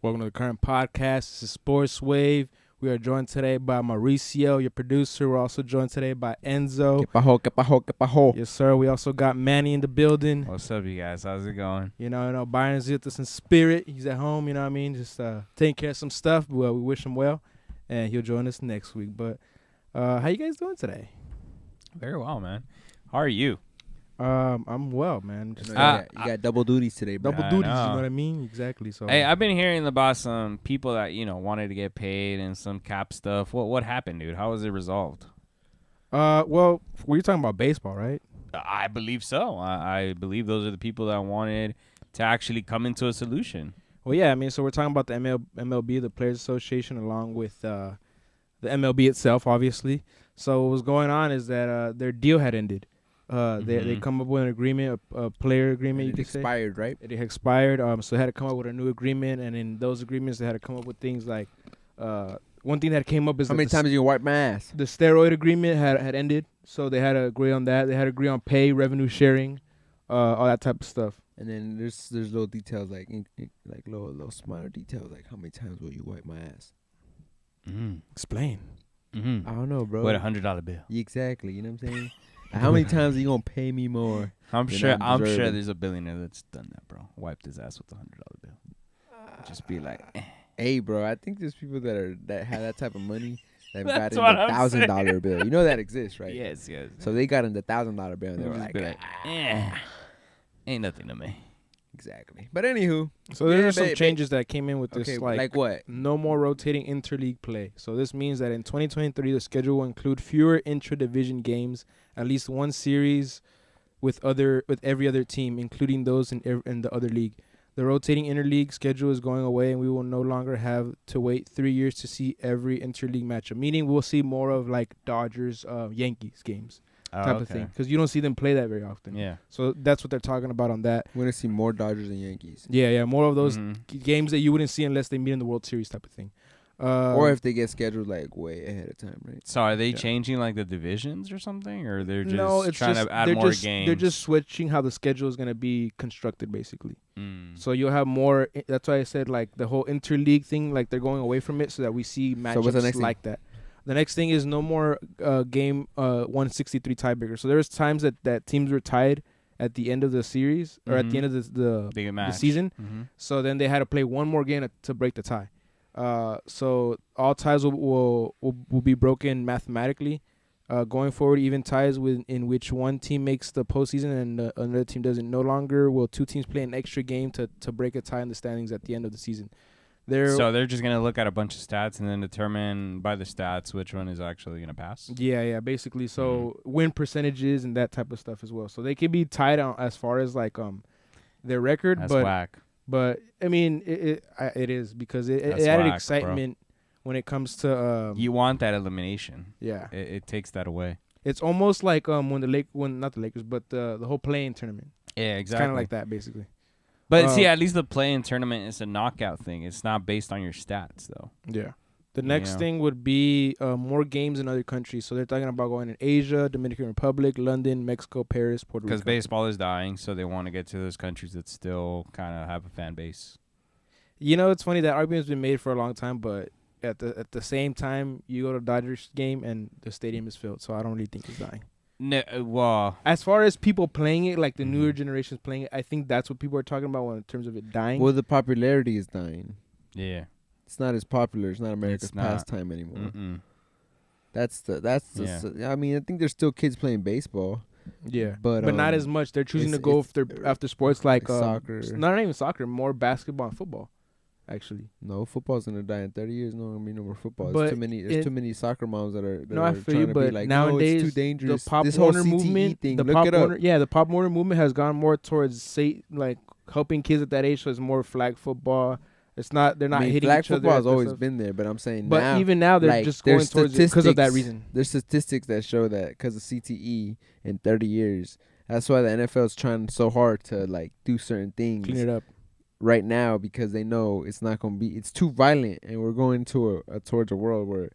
Welcome to the current podcast. This is Sports Wave. We are joined today by Mauricio, your producer. We're also joined today by Enzo. Que pajo. Yes, sir. We also got Manny in the building. What's up, you guys? How's it going? You know, Byron's with us in spirit. He's at home, you know what I mean? Just taking care of some stuff. Well, we wish him well, and he'll join us next week. But how you guys doing today? Very well, man. How are you? I'm well, man. Just, You got double duties today, bro. double duties, you know what I mean? Exactly. So Hey, I've been hearing about some people that, wanted to get paid and some cap stuff. What happened, dude? How was it resolved? well, we're talking about baseball, right? I believe so. I believe those are the people that wanted to actually come into a solution. Well, yeah, I mean, so we're talking about the MLB, the Players Association, along with the MLB itself, obviously. So what was going on is that their deal had ended. They come up with an agreement, a player agreement, you could say. It expired, right? It expired, so they had to come up with a new agreement, and in those agreements, they had to come up with things like, one thing that came up is How many times you wipe my ass? the steroid agreement had ended, so they had to agree on that. They had to agree on pay, revenue sharing, all that type of stuff. And then there's little details like little smaller details like how many times will you wipe my ass? Explain. I don't know, bro. With $100 bill. Exactly, you know what I'm saying? How many times are you gonna pay me more? I'm than sure deserving? there's a billionaire that's done that, bro. Wiped his ass with a $100 bill. Just be like, Hey, bro, I think there's people that have that type of money that got That's in what the I'm saying. $1,000 bill. You know that exists, right? Yes. So they got in the $1,000 bill and they were Just like, be ain't nothing to me. exactly. But anywho, So there Yeah, are some but- changes that came in with this, okay, like what? no more rotating interleague play. So this means that in 2023, the schedule will include fewer intra-division games, at least one series with every other team, including those in the other league. The rotating interleague schedule is going away, and we will no longer have to wait 3 years to see every interleague matchup. Meaning we'll see more of like Dodgers, Yankees games type of thing, because you don't see them play that very often. Yeah. So that's what they're talking about on that. We're gonna see more Dodgers than Yankees. Yeah, more of those Mhm. games that you wouldn't see unless they meet in the World Series type of thing. Or if they get scheduled like way ahead of time, right? So are they Yeah. changing like the divisions or something, or they're just no, it's trying just to add they're more just games? they're just switching how the schedule is going to be constructed, basically. Mm. So you'll have more. That's why I said like the whole interleague thing, like they're going away from it so that we see matchups what's the next like that. The next thing is no more game 163 tiebreaker. So there's times that teams were tied at the end of the series or at the end of the Big match. season. Mhm. So then they had to play one more game to break the tie. So all ties will be broken mathematically. Going forward, even ties in which one team makes the postseason and another team doesn't. No longer will two teams play an extra game to break a tie in the standings at the end of the season. So they're just gonna look at a bunch of stats and then determine by the stats which one is actually gonna pass. Yeah, basically. So win percentages and that type of stuff as well. So they can be tied on as far as like their record, That's but whack. But I mean, it is because it That's added whack, excitement when it comes to You want that elimination. yeah. It takes that away. It's almost like when not the Lakers, but the whole play-in tournament. Yeah, It's kind of like that basically. But see, at least the play-in tournament is a knockout thing. It's not based on your stats, though. Yeah. The next Yeah. thing would be more games in other countries. So they're talking about going in Asia, Dominican Republic, London, Mexico, Paris, Puerto Rico. Because baseball is dying, so they want to get to those countries that still kind of have a fan base. You know, it's funny that argument's been made for a long time, but at the same time, you go to a Dodgers game and the stadium is filled. So I don't really think it's dying. No, well, As far as people playing it, like the newer generations playing it, I think that's what people are talking about in terms of it dying. Well, the popularity is dying. yeah. It's not as popular. It's not America's It's not. pastime anymore. Mm-mm. That's I mean, I think there's still kids playing baseball. Yeah, But, not as much. They're choosing to go after sports like soccer. Not even soccer, more basketball and football, actually. No, football's gonna die in 30 years. No, I mean no more football. But There's too many soccer moms that are. No, I feel you, trying to but be like, nowadays no, it's too dangerous. the Pop this whole Warner CTE movement, thing. the Look Pop it up. Warner, the Pop Warner movement has gone more towards like helping kids at that age. So it's more flag football. It's not. They're not I mean, hitting flag each other. football has at always stuff. been there, but I'm saying But now, even now, they're like, just going there's towards it because of that statistics- reason. There's statistics that show that because of CTE in 30 years, that's why the NFL is trying so hard to like do certain things Clean it up. right now because they know it's not gonna be. It's too violent, and we're going to towards a world where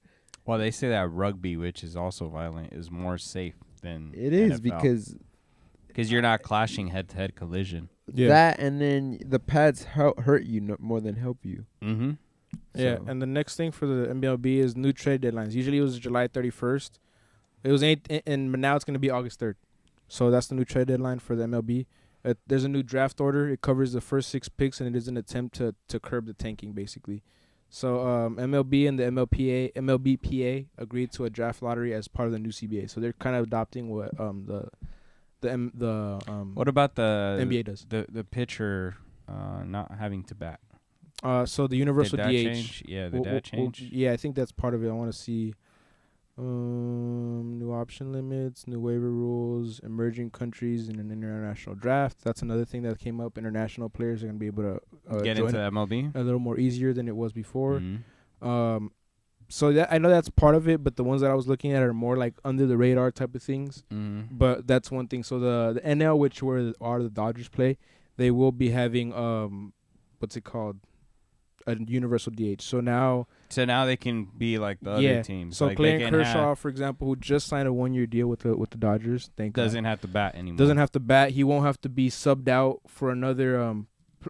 Well, they say that rugby, which is also violent, is more safe than it is NFL. because you're not clashing head-to-head collision. Yeah. That and then the pads hurt you more than help you. Mm-hmm. Yeah, So- and the next thing for the MLB is new trade deadlines. Usually it was July 31st. It was and now it's going to be August 3rd. So that's the new trade deadline for the MLB. There's a new draft order. It covers the first 6 picks, and it is an attempt to curb the tanking, basically. So MLB and the MLBPA agreed to a draft lottery as part of the new CBA. So they're kind of adopting what What about the NBA does. The pitcher not having to bat? So the universal Did that DH. change? Yeah, did that change? Yeah, I think that's part of it. I want to see new option limits, new waiver rules, emerging countries in an international draft. That's another thing that came up. International players are going to be able to Get join into MLB? a little more easier than it was before. Mhm. So that I know that's part of it, but the ones that I was looking at are more like under the radar type of things. Mhm. But that's one thing. So the NL, which are the Dodgers play, they will be having what's it called? A universal DH. So now they can be like the other teams. So like they Clayton can Kershaw, for example, who just signed a 1-year deal with the Dodgers, doesn't have to bat anymore. doesn't have to bat. He won't have to be subbed out for another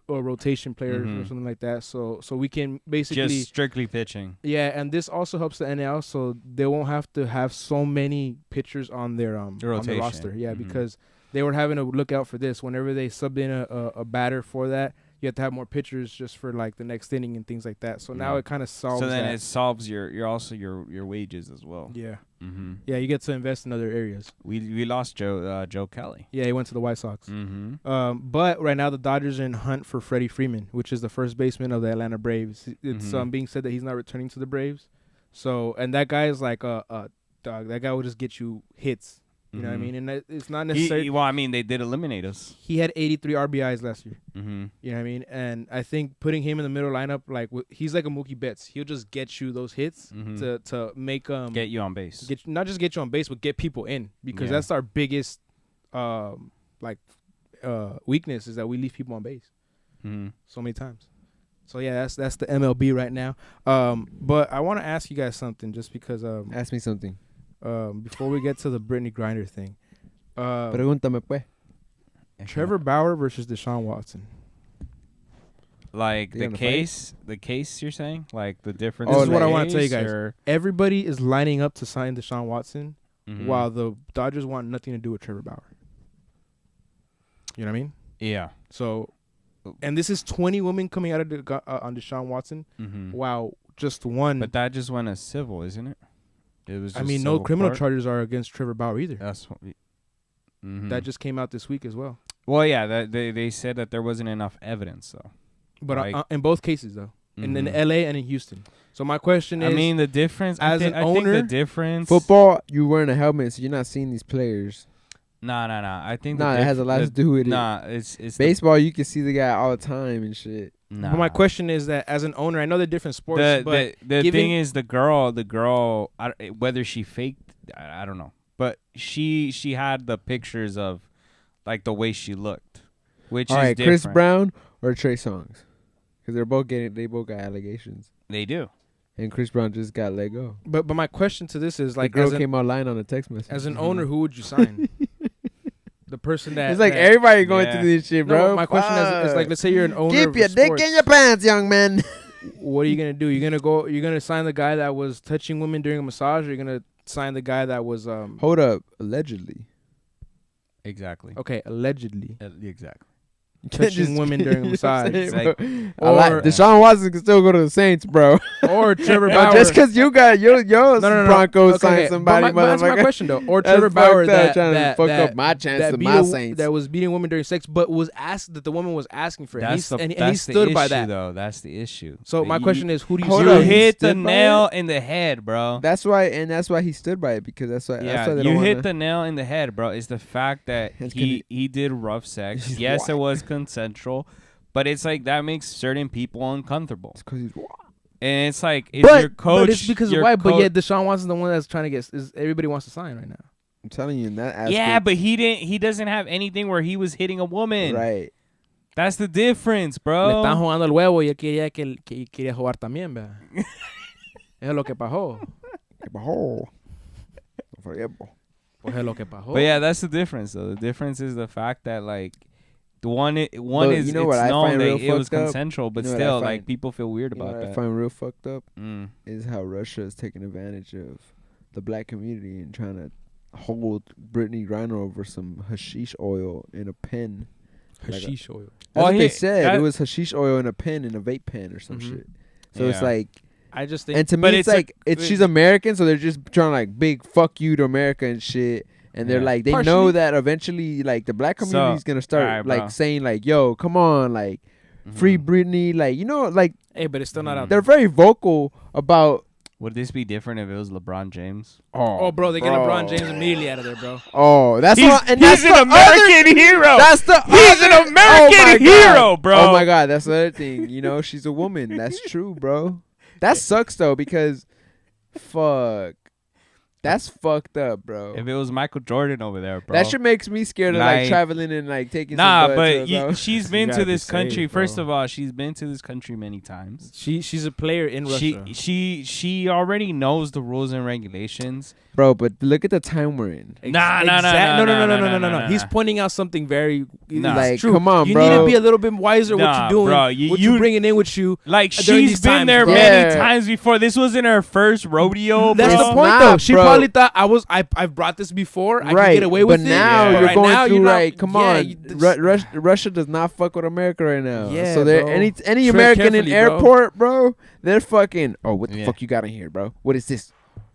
rotation player or Mhm. something like that. So we can basically just strictly pitching. yeah, and this also helps the NL, so they won't have to have so many pitchers on their on the rotation. roster. Yeah, Mhm. because they were having to look out for this. Whenever they sub in a batter for that, you have to have more pitchers just for like the next inning and things like that. So now Yeah. it kind of solves So then that. it solves your wages as well. Yeah. Mm-hmm. Yeah, you get to invest in other areas. We lost Joe Kelly. Yeah, he went to the White Sox. Mm-hmm. But right now the Dodgers are in hunt for Freddie Freeman, which is the first baseman of the Atlanta Braves. It's Mhm. being said that he's not returning to the Braves. So, and that guy is like a dog. That guy will just get you hits. You know what I mean? And it's not necessarily. Well, I mean, they did eliminate us. He had 83 RBIs last year. Mm-hmm. You know what I mean? And I think putting him in the middle lineup, like he's like a Mookie Betts. He'll just get you those hits Mhm. to make Get you on base. not just get you on base, but get people in, because Yeah. that's our biggest weakness, is that we leave people on base Mm-hmm. so many times. So yeah, that's the MLB right now. But I want to ask you guys something, just because Ask me something. before we get to the Brittney Griner thing. Pregúntame, pues. Trevor Bauer versus Deshaun Watson. Like They the gonna case you're saying? Like the difference? This is in what I the wanna tell you case, guys. or- Everybody is lining up to sign Deshaun Watson, Mhm. while the Dodgers want nothing to do with Trevor Bauer. You know what I mean? Yeah. So, and this is 20 women coming out of on Deshaun Watson. Mm-hmm. Wow, just one. But that just went as civil, isn't it? It was. I just mean, no civil criminal court. charges are against Trevor Bauer either. That's what That just came out this week as well. Well, yeah, that they said that there wasn't enough evidence, though. But Like- in both cases, though, in Mhm. LA and in Houston. So my question is, I mean, the difference. as an I think owner, the difference. Football, you wearing a helmet, so you're not seeing these players. Nah. I think. Nah, it has a lot to do with it. Nah, it's Baseball, you can see the guy all the time and shit. Nah. but my question is that as an owner, I know they're different sports, The but the giving- thing is, the girl, whether she faked, I don't know, but she had the pictures of, like, the way she looked, which All is right, different. Chris Brown or Trey Songz? Because they both got allegations. They do. And Chris Brown just got let go. but my question to this is, like, the girl as an, came out lying on a text message. as an owner, who would you sign? The person that it's like that- everybody going Yeah. through this shit, No, bro. my question is like, let's say you're an owner. Keep of your dick sports. in your pants, young man. What are you gonna do? You're gonna sign the guy that was touching women during a massage, or you're gonna sign the guy that was Hold up, allegedly. Exactly. okay, allegedly Exactly. touching women during a massage. It's bro. Or- Deshaun Watson can still go to the Saints, bro. Or Trevor Bauer. Just because you got your No. Broncos Okay, signed somebody, but that's my motherfucker. question though. Or That's Trevor Bauer fucked up, that trying to that, fuck that, up my chances that of beat my a- Saints. that was beating women during sex, but was asked that the woman was asking for it. And That's he the stood by issue, that. though. That's the issue. So That my question is, who do you Hold you up, sign? he hit the stood by nail in the head, bro. That's why he stood by it, because that's why. Yeah, that's why they you don't hit wanna, the nail in the head, bro. It's the fact that It's he did rough sex. He's Yes, it white. was consensual, but it's like that makes certain people uncomfortable. It's 'cause he's white. And it's like, it's But- your coach. But it's because of your why. But coach- yet Deshaun Watson's the one that's trying to get. Is everybody wants to sign right now? I'm telling you in that aspect. yeah, but he doesn't have anything where he was hitting a woman. right. That's the difference, Le están bro. jugando el huevo y él quería jugar también, ¿verdad? Eso es lo que pasó. Pues es lo que pasó. But yeah, that's the difference, though. The difference is the fact that, like, The one is you know what it's I known find that real it was fucked up? consensual, but You know what I still, find- like people feel weird You know about what I that. find real fucked up Mm. is how Russia is taking advantage of the black community and trying to hold Brittney Griner over some hashish oil in a pen. Hashish oil. That's what they he- said. that- It was hashish oil in a pen, in a vape pen or some Mhm. shit. So it's Yeah. like, I just think. and to But me, it's it's a- like she's American, so they're just trying to like big fuck you to America and shit. And they're Yeah. like, they know Partially. that eventually, like the black community is gonna start alright, like bro. saying like, "Yo, come on, like free Mhm. Britney," like like hey, but it's still not out they're there. very vocal about. Would this be different if it was LeBron James? Oh, bro, they get LeBron James immediately out of there, bro. Oh, that's He's, what, and he's that's an the American hero. That's the He's an other- American oh my hero, God. bro. Oh my God, that's the other thing. You know, she's a woman. That's true, bro. That sucks though because, fuck, that's fucked up, bro. If it was Michael Jordan over there, bro. That shit makes me scared of like Like- traveling and like taking. Nah, some but bro. she's been gotta to be this country. safe, First bro. of all, she's been to this country many times. She's a player in Russia. She already knows the rules and regulations. Bro, but look at the time we're in. Nah, nah, nah, No, nah, no. nah. He's pointing out something very. Nah. Like, it's true. come on, you bro. need to be a little bit wiser what Nah, you're doing, bro, what you- you're bringing in with you. Like During she's these been times, there bro. many Yeah. times before. This wasn't her first rodeo, That's bro. the point, not, though. She bro. probably thought I've brought this before. I can Right, get away but with it. now Yeah. you're Right going now, through you're not- like, come yeah, on, you- Russia does not fuck with America right now. Yeah, so they're bro. any Tread American in carefully, bro. airport, bro, they're fucking. Oh, what the Yeah. fuck you got in here, bro? What is this?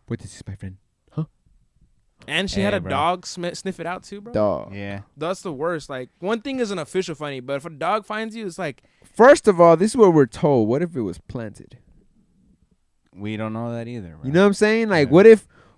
What is this, my friend? And she Hey, had a bro. dog sniff it out too, bro. Dog. Yeah. That's the worst. Like, one thing is an official funny, but if a dog finds you, it's like, First of all, this is what we're told. What if it was planted? We don't know that either, bro. You know what I'm saying? Like, Yeah.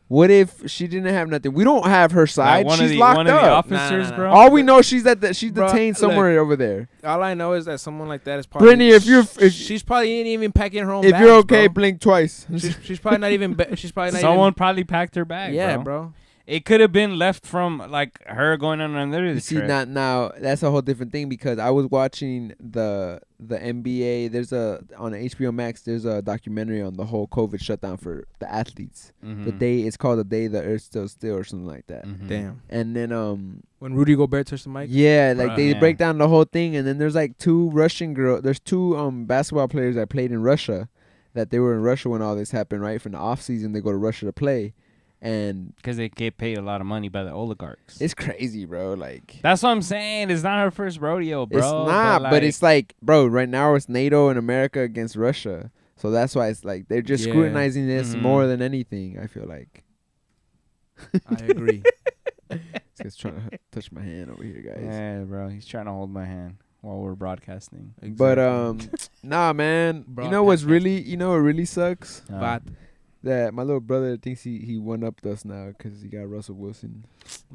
what if she didn't have nothing? We don't have her side. Like She's locked one of the up. officers, Nah. bro. All we know, she's Bro, detained somewhere over there. all I know is that someone like that is probably. Brittany, if she's probably ain't even packing her own. If bags, you're okay, bro. blink twice. she's probably not even. She's probably not Someone probably packed her bag. even. Yeah, bro. bro. It could have been left from like her going on another You see, trip. not now. That's a whole different thing because I was watching the NBA. On HBO Max. There's a documentary on the whole COVID shutdown for the athletes. Mhm. The day it's called "The Day the Earth Stood Still" or something like that. Mhm. Damn. And then When Rudy Gobert touched the mic. yeah, like Bruh. they Yeah. break down the whole thing, and then there's like two Russian girls. There's two basketball players that played in Russia, that they were in Russia when all this happened. Right from the off season, they go to Russia to play, and Because they get paid a lot of money by the oligarchs. it's crazy, bro. Like That's what I'm saying. It's not her first rodeo, bro. it's not, but it's like, bro, right now it's NATO and America against Russia, so that's why it's like they're just Yeah. scrutinizing this Mhm. more than anything. I feel like I agree. this guy's trying to touch my hand over here, guys. Yeah, bro. He's trying to hold my hand while we're broadcasting. But nah, man. You know what really sucks? But That my little brother thinks he one upped us now because he got Russell Wilson.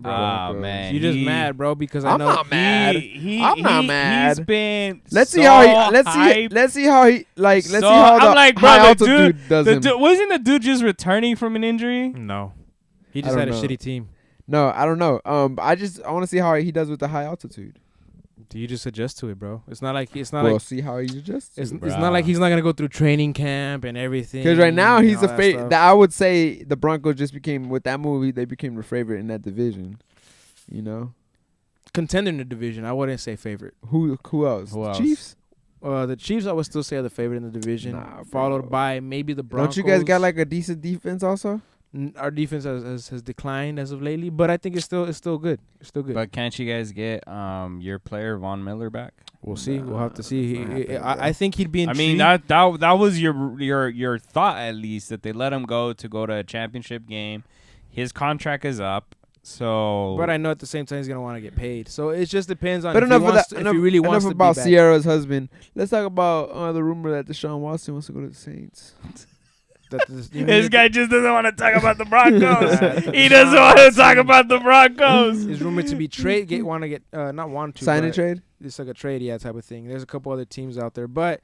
Ah, Broncos. man. you just he- mad, bro, because I I'm know not mad. I'm not mad. He's been Let's see so how he. Let's hyped. see how he like. Let's So- see how I'm the like, bro, high the altitude does The him. dude, wasn't the dude just returning from an injury? No, he I just don't had a know. shitty team. No, I don't know. I want to see how he does with the high altitude. Do you just adjust to it, bro? It's not like We'll see how he adjusts. it's Bruh. not like he's not gonna go through training camp and everything. Because right now and he's all a that favorite. stuff. I would say the Broncos just became with that movie. They became the favorite in that division. You know Contender in the division. I wouldn't say favorite. who else? Who else? Chiefs. The Chiefs, I would still say are the favorite in the division, Nah, bro. followed by maybe the Broncos. Don't you guys got like a decent defense also? Our defense has declined as of lately, but I think it's still good. It's still good. But can't you guys get your player Von Miller back? We'll see. We'll have to see. Nah, it's not I think he'd be I intrigued. mean that was your thought at least, that they let him go to a championship game. His contract is up, so. But I know at the same time he's gonna want to get paid. So it just depends on. But if enough he of wants that. to, if he really wants enough to about be back. Sierra's husband. Let's talk about the rumor that Deshaun Watson wants to go to the Saints. This guy just doesn't want to talk about the Broncos. He Deshaun doesn't want to Watson talk about the Broncos. is rumored to be not want to Sign and but trade. It's like a trade, yeah, type of thing. There's a couple other teams out there, but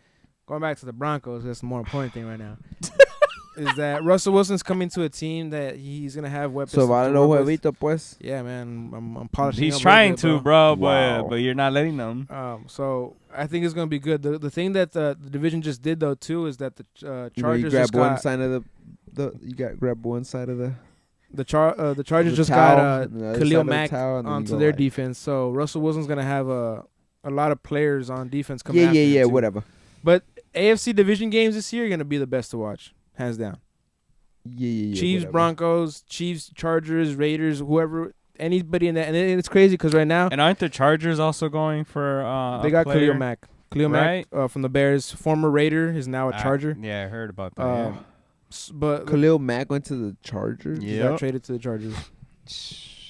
going back to the Broncos, that's the more important thing right now. Is that Russell Wilson's coming to a team that he's gonna have weapons. So to válido work with. huevito pues. Yeah, man, I'm polishing. He's up a trying little bit, to, bro, Wow. but you're not letting him. So I think it's gonna be good. The thing that the division just did though too is that the You know, Chargers you grab just one got side of grab one side of the Chargers the just towel, got and the other side Khalil of the Mack towel, and then you onto go their like- defense. So Russell Wilson's gonna have a a lot of players on defense coming after him, too. whatever. But AFC division games this year are going to be the best to watch, hands down. Yeah, Chiefs, whatever. Broncos, Chiefs, Chargers, Raiders, whoever, anybody in that. And it's crazy because right now And aren't the Chargers also going for they a got player? Khalil Mack. Khalil Mack from the Bears, former Raider, is now a Charger. Yeah, I heard about that. But Khalil Mack went to the Chargers. he got traded to the Chargers.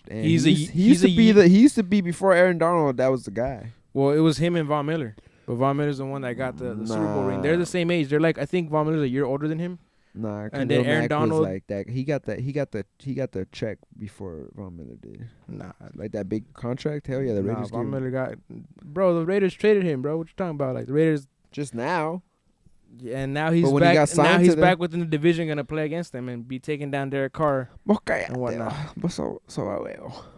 Damn, He used to be before Aaron Donald. That was the guy. Well, it was him and Von Miller. But Von Miller's the one that got the Super Bowl ring. They're the same age. They're like, I think Von Miller's a year older than him. Nah, and then Aaron Mack Donald was like that. He got the check before Von Miller did. Nah, Like that big contract. Hell yeah, the Raiders. Von Miller got, bro. The Raiders traded him, bro. What you talking about? Like the Raiders just now. Yeah, and now he's But when he back. got signed Now he's to back within the division, gonna play against them and be taking down Derek Carr Okay. and whatnot. So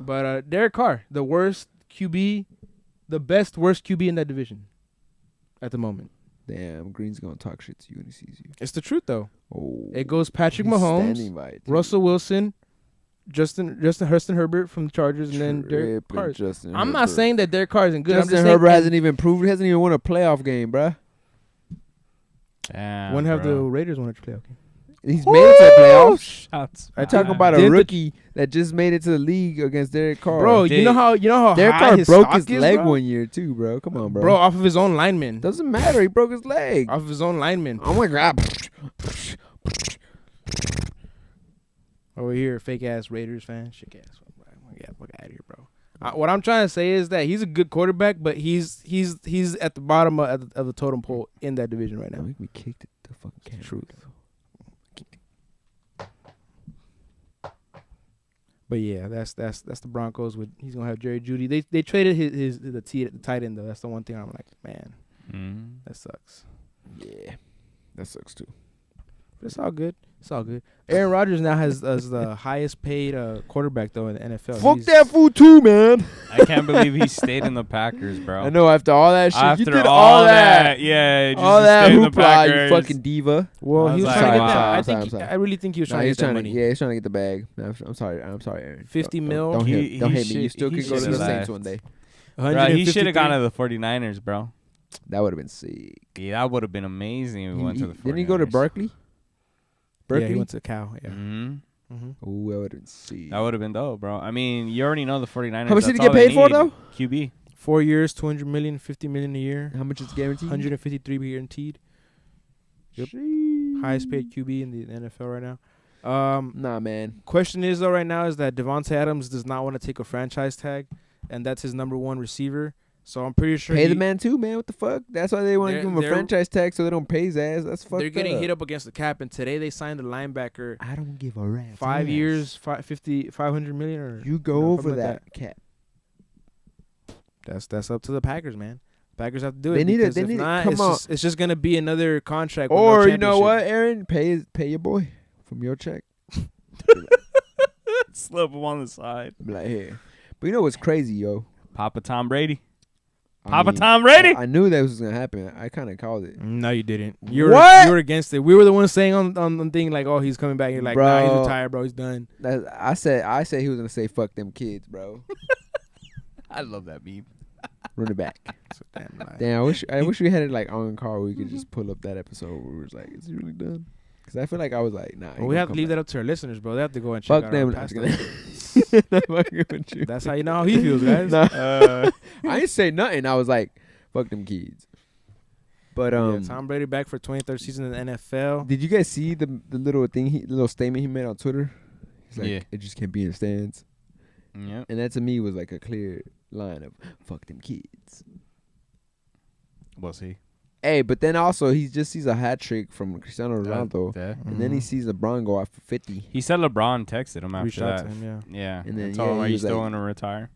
But Derek Carr, the worst QB, the best worst QB in that division at the moment. damn, Green's gonna talk shit to you when he sees you. It's the truth though. Oh, It goes Patrick he's Mahomes, standing by it, too. Russell Wilson, Justin Herbert from the Chargers, and then Derek Tripping Carr. Justin I'm not Herbert. saying that Derek Carr isn't good. I'm Justin just saying Herbert hasn't even proved. He hasn't even won a playoff game, bruh. Damn, when have the bro. Raiders won a playoff game? He's made it to the playoffs. Shots. I'm talking about Did a the- rookie that just made it to the league against Derek Carr. Bro, you know how Derek high Carr his broke stock his is, leg bro? one year too, bro. Come on, bro. Bro, off of his own lineman. Doesn't matter. He broke his leg. Off of his own lineman. Oh my god. Over here, fake ass Raiders fan, shit ass. Get out of here, bro. What I'm trying to say is that he's a good quarterback, but he's at the bottom of the totem pole in that division right now. We kicked it the fucking camera. Truth. But yeah, that's the Broncos. He's gonna have Jerry Jeudy. They traded the tight end though. That's the one thing I'm like, man, that sucks. Yeah, that sucks too. But it's all good. It's all good. Aaron Rodgers now has the highest paid quarterback though in the NFL. Fuck that fool too, man. I can't believe he stayed in the Packers, bro. I know after all that shit, After you did all that, yeah, just all to that stay in the hoopla, you Packers. fucking diva. Well, I he was was like, trying to get wow. that. I'm sorry. I really think he was trying to He's get that trying money. he's trying to get the bag. I'm sorry, Aaron. 50 mil. Don't He hate me. You should- still he could go to should the have Saints left. one day. Bro, he should have 153. gone to the 49ers, bro. That would have been sick. Yeah, that would have been amazing if we went to the 49ers. Didn't he go to Berkeley? Yeah, he went to Cal. Yeah. Mm-hmm. Ooh, that would have been sick. That would have been dope, bro. I mean, you already know the 49ers. How much did he that's get all they paid for, need. though? QB. 4 years, 200 million, 50 million a year. How much is guaranteed? 153 guaranteed. Yep. Sheesh. Highest paid QB in the NFL right now. Nah, man. Question is though right now is that Devontae Adams does not want to take a franchise tag, and that's his number one receiver. So I'm pretty sure Pay the man too, man. What the fuck? That's why they want to They're- give him a they're- franchise tag so they don't pay his ass. That's fucked they're getting up. hit up against the cap, and today they signed a linebacker. I don't give a rat's 5 ass. years, 500 million, or You go you know, over something like that cap. That's up to the Packers, man. Packers have to do it. They need it. because They if need it. not, Come on. it's just gonna be another contract. With no Or you know what, championship. Aaron? Pay your boy from your check. Slip him on the side. Be like, here. But you know what's crazy, yo? Papa Tom Brady. I Papa mean, Tom Brady. I knew that was gonna happen. I kind of called it. No, you didn't. What? You were against it. We were the ones saying on the thing like, oh, he's coming back. You're like, nah, he's Bro. retired, bro. He's done. I said he was gonna say fuck them kids, bro. I love that meme. Run it back. It's a damn lie. Damn, I wish we had it like on call where we could just pull up that episode where we was like, is he really done? Because I feel like I was like, nah. Well, we have to leave that up to our listeners, bro. They have to go and check Fuck out them. our I'm past just kidding. episodes. Not fucking with you. That's how you know how he feels, guys. Nah. I ain't say nothing. I was like, fuck them kids. But Yeah, Tom Brady back for 23rd season in the NFL. did you guys see the little thing, the little statement he made on Twitter? He's like, Yeah. it just can't be in the stands. Yep. And that to me was like a clear line of fuck them kids. We'll see. Hey, but then also he just sees a hat trick from Cristiano Ronaldo, and then he Mhm. sees LeBron go out for 50. He said LeBron texted him Reached after out that. to him, yeah. Yeah. And then, told him, yeah, are he you was still like- going to retire?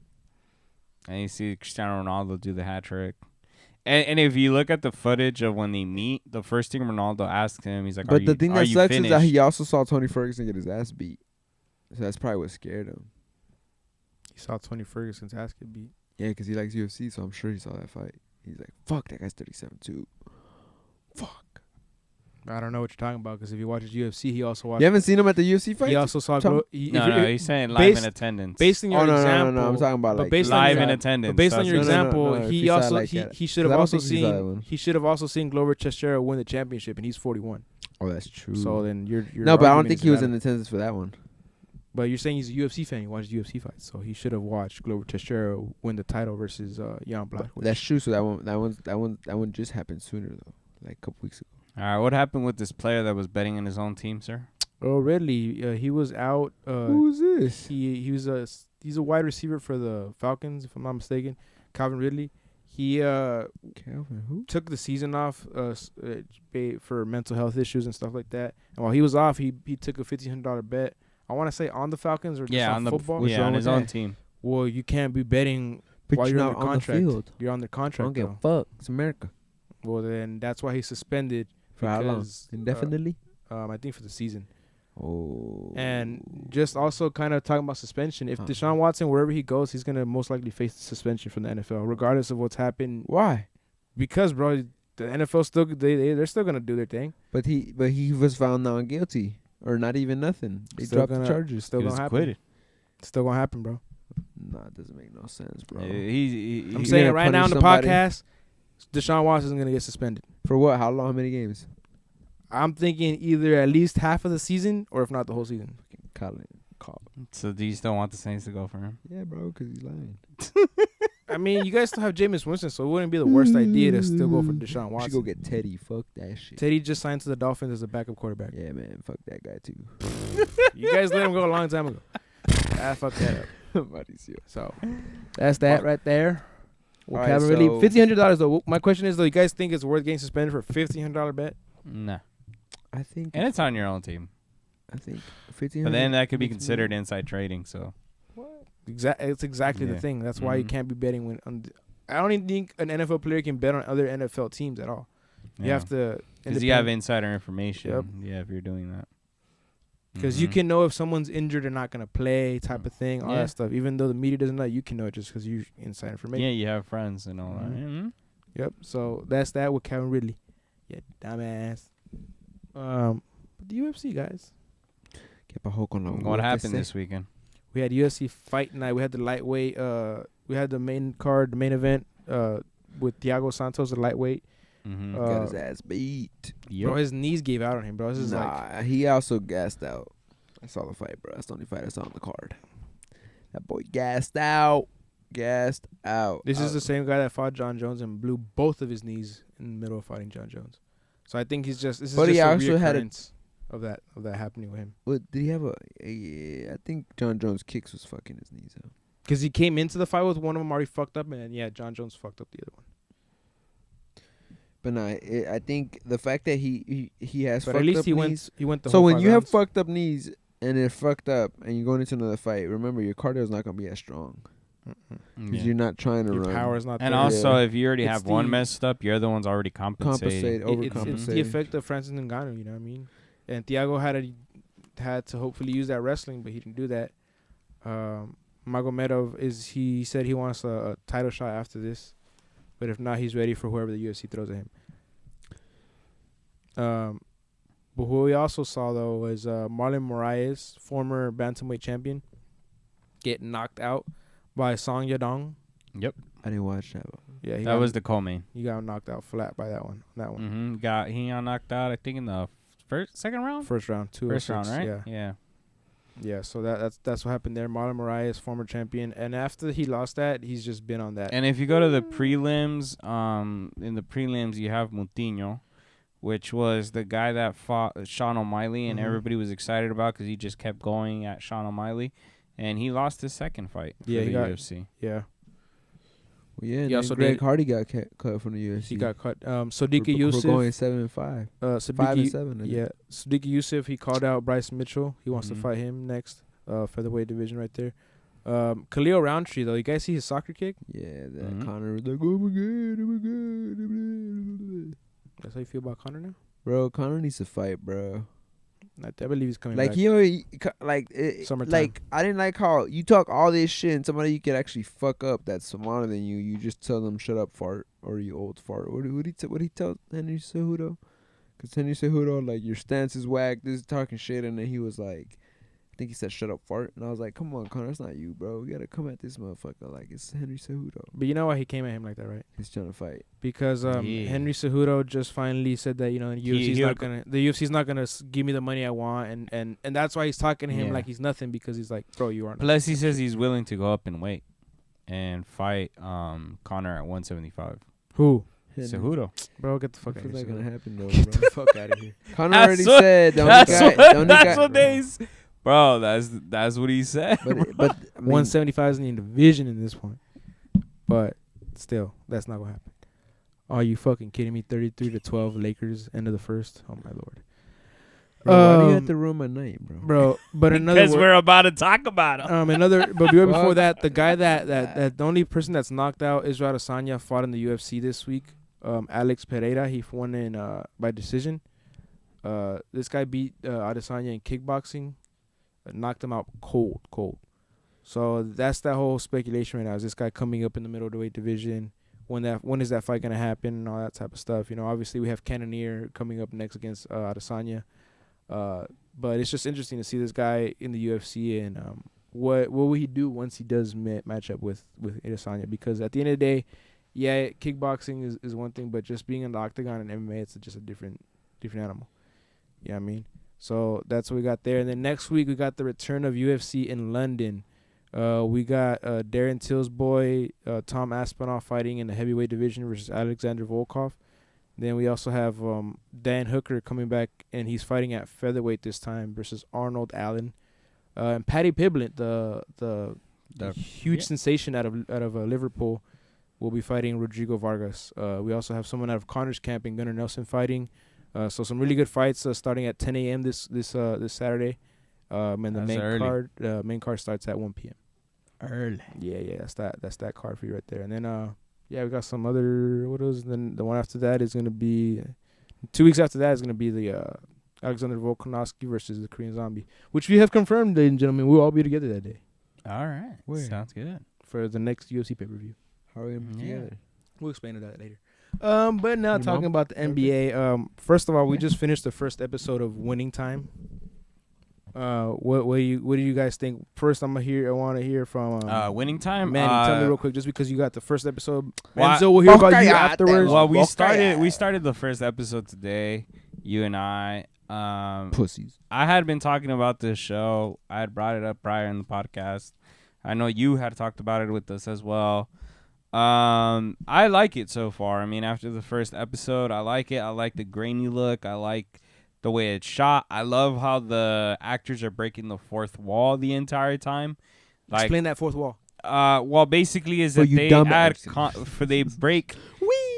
And you see Cristiano Ronaldo do the hat trick. And if you look at the footage of when they meet, the first thing Ronaldo asks him, he's like, But the thing are that you sucks finished? is that he also saw Tony Ferguson get his ass beat. So that's probably what scared him. He saw Tony Ferguson's ass get beat. Yeah, because he likes UFC, so I'm sure he saw that fight. He's like, fuck, that guy's 37 too. Fuck. I don't know what you're talking about because if he watches UFC, he also watched. You haven't seen him at the UFC fight? He also saw. Tom? No, he's saying live based- in attendance. Based on your example, no. I'm talking about but like based on live your- in But attendance. based on That's your it. example, no, if he you saw it also like that. he should 'Cause have I don't also think he saw that seen one. he should have also seen Glover Teixeira win the championship, and he's 41. Oh, that's true. So then you're no, but I don't argument think is he was valid. in attendance for that one. But you're saying he's a UFC fan. He watches UFC fights, so he should have watched Glover Teixeira win the title versus Jan Blachowicz. That's true. So that one just happened sooner though, like a couple weeks ago. All right, what happened with this player that was betting in his own team, sir? Oh, Ridley, he was out. Who's this? He's a wide receiver for the Falcons, if I'm not mistaken. Calvin Ridley. He Calvin who? took the season off for mental health issues and stuff like that. And while he was off, he took a $1,500 bet. I want to say on the Falcons or just on football. What's Yeah, wrong on with his own that? team. Well, you can't be betting But while you're you're not under on the contract. field. You're under I contract. don't give a though. fuck. It's America. Well, then that's why he's suspended. For how long? because, Indefinitely? I think for the season. Oh. And just also kind of talking about suspension. If Deshaun Watson, wherever he goes, he's going to most likely face suspension from the NFL, regardless of what's happened. Why? Because, bro, the NFL still they're still going to do their thing. But he was found not guilty or not even nothing. They Still dropped the gonna- charges. Still He going was to happen. acquitted. Still going to happen, bro. Nah, it doesn't make no sense, bro. I'm You're saying it gonna right now on the punish somebody? podcast, Deshaun Watson is going to get suspended. For what? How long? How many games? I'm thinking either at least half of the season or if not the whole season. Colin. So do you still want the Saints to go for him? Yeah, bro, because he's lying. I mean, you guys still have Jameis Winston, so it wouldn't be the worst idea to still go for Deshaun We should go Watson. get Teddy. Fuck that shit. Teddy just signed to the Dolphins as a backup quarterback. Yeah, man. Fuck that guy, too. You guys let him go a long time ago. I fucked that up. Mauricio. So that's that right there. Well, All right, really so- $1,500 though. My question is though, you guys think it's worth getting suspended for a $1,500 bet? Nah. I think. And it's on your own team. I think 15. But then that could be considered inside trading, so. It's exactly the Yeah. thing. That's why you Mhm. can't be betting when. I don't even think an NFL player can bet on other NFL teams at all. You have to. Because you have insider information. Yep. Yeah, if you're doing that. Because you Mhm. can know if someone's injured or not going to play, type of thing, all Yeah. that stuff. Even though the media doesn't know, you can know it just because you inside information. Yeah, you have friends and all that. Mhm. Mhm. Yep. So that's that with Calvin Ridley. Yeah, dumbass. The UFC guys. What happened this weekend? We had UFC Fight Night. We had the lightweight. We had the main card, the main event. With Thiago Santos, the lightweight. Mm-hmm. Got his ass beat. Bro, his knees gave out on him, bro. This is like He also gassed out. I saw the fight, bro. That's the only fight I saw on the card. That boy gassed out. Gassed out. this is the same guy that fought John Jones and blew both of his knees in the middle of fighting John Jones. So I think this is But just he a also had a- reoccurrence of that happening with him. What did he have I think John Jones' kicks was fucking his knees up. Because he came into the fight with one of them already fucked up, and yeah, John Jones fucked up the other one. But no, I think the fact that he has But fucked at least up he knees. went the So whole when 5 you have rounds. fucked up knees and they're fucked up and you're going into another fight, remember your cardio is not gonna be as strong because Yeah. you're not trying to Your run. power is not And there. also, Yeah. if you already It's have one the- messed up, your other one's already compensating. Compensate, It's the overcompensate. effect of Francis Ngannou, you know what I mean? And Thiago had to hopefully use that wrestling, but he didn't do that. Magomedov he said he wants a title shot after this, but if not, he's ready for whoever the UFC throws at him. But who we also saw though was Marlon Moraes, former bantamweight champion, get knocked out by Song Yadong. Yep. I didn't watch that. Yeah, That was the co-main. he got knocked out flat by that one. Mm-hmm. He got knocked out, I think, in the second round? First round, 2 First round, right? Yeah. Yeah. Yeah, so that's what happened there. Marlon Moraes, former champion, and after he lost that, he's just been on that. And if you go to the prelims, in the prelims you have Moutinho, which was the guy that fought Sean O'Malley, and Mhm. everybody was excited about because he just kept going at Sean O'Malley, and he lost his second fight for Yeah, the he got- UFC. Yeah, Well, yeah, He and also then Greg did- Hardy got cut from the UFC. he got cut. Sadiq We're Youssef, going 7-5, 5-7. I think. yeah, Sadiq Youssef. He called out Bryce Mitchell. He wants to Mhm. fight him next. Featherweight division right there. Khalil Roundtree though, you guys see his soccer kick? Yeah, that Mhm. Connor was like, oh my god, oh my god, oh my god. That's how you feel about Conor now? Bro, Connor needs to fight, bro. I believe he's coming Like back. he already, Summertime. like I didn't like how you talk all this shit and somebody you could actually fuck up that's smarter than you. You just tell them shut up, fart, or you old fart. What he tell Henry Cejudo? Because Henry Cejudo, like, your stance is whack. This is talking shit. And then he was like, I think he said, shut up, fart. And I was like, come on, Connor, that's not you, bro. We got to come at this motherfucker like it's Henry Cejudo. But you know why he came at him like that, right? He's trying to fight. Because Henry Cejudo just finally said that, the UFC's not gonna give me the money I want, and that's why he's talking to him like he's nothing, because he's like, bro, you aren't. Plus, he says he's willing to go up in weight and fight Connor at 175. Who? Cejudo. Bro, get the fuck out of here. That's not gonna happen though, Get bro. the fuck out of here. Connor already said that's what they. Bro, that's what he said. But I mean, 175 is in the division in this point, but still, that's not gonna happen. Are you fucking kidding me? 33-12 Lakers, end of the first. Oh my lord. bro, why do you have to ruin my night, bro? But another Because we're about to talk about him. but before that, the guy that the only person that's knocked out Israel Adesanya fought in the UFC this week. Alex Pereira, he won in by decision. This guy beat Adesanya in kickboxing, knocked him out cold. So that's that whole speculation right now. Is this guy coming up in the middleweight division? When is that fight gonna happen and all that type of stuff? You know, obviously we have Cannonier coming up next against Adesanya. But it's just interesting to see this guy in the UFC and what will he do once he does match up with Adesanya? Because at the end of the day, yeah, kickboxing is one thing, but just being in the octagon and MMA, it's just a different animal. You know what I mean? So that's what we got there. And then next week we got the return of UFC in London. We got Darren Till's boy, Tom Aspinall, fighting in the heavyweight division versus Alexander Volkov. Then we also have Dan Hooker coming back, and he's fighting at featherweight this time versus Arnold Allen. And Paddy Pimblett, the huge sensation out of Liverpool, will be fighting Rodrigo Vargas. We also have someone out of Connor's camp in Gunnar Nelson fighting. So some really good fights starting at 10 a.m. this Saturday. And the main card starts at 1 p.m. Early. Yeah, that's that card for you right there. And then we got some other then the one after that is gonna be 2 weeks after that is gonna be the Alexander Volkanovski versus the Korean Zombie, which we have confirmed, ladies and gentlemen. We'll all be together that day. All right. Where? Sounds good. For the next UFC pay-per-view. How are we gonna be together? We'll explain that later. But now talking about the NBA. First of all, we just finished the first episode of Winning Time. What do you guys think? First, I want to hear from Winning Time. Manny, tell me real quick, just because you got the first episode. Well, so we'll hear about you afterwards. Well, we started the first episode today. You and I. Pussies. I had been talking about this show. I had brought it up prior in the podcast. I know you had talked about it with us as well. I like it so far. I mean, after the first episode, I like it. I like the grainy look. I like the way it's shot. I love how the actors are breaking the fourth wall the entire time. Like, explain that fourth wall. Well, basically is that they break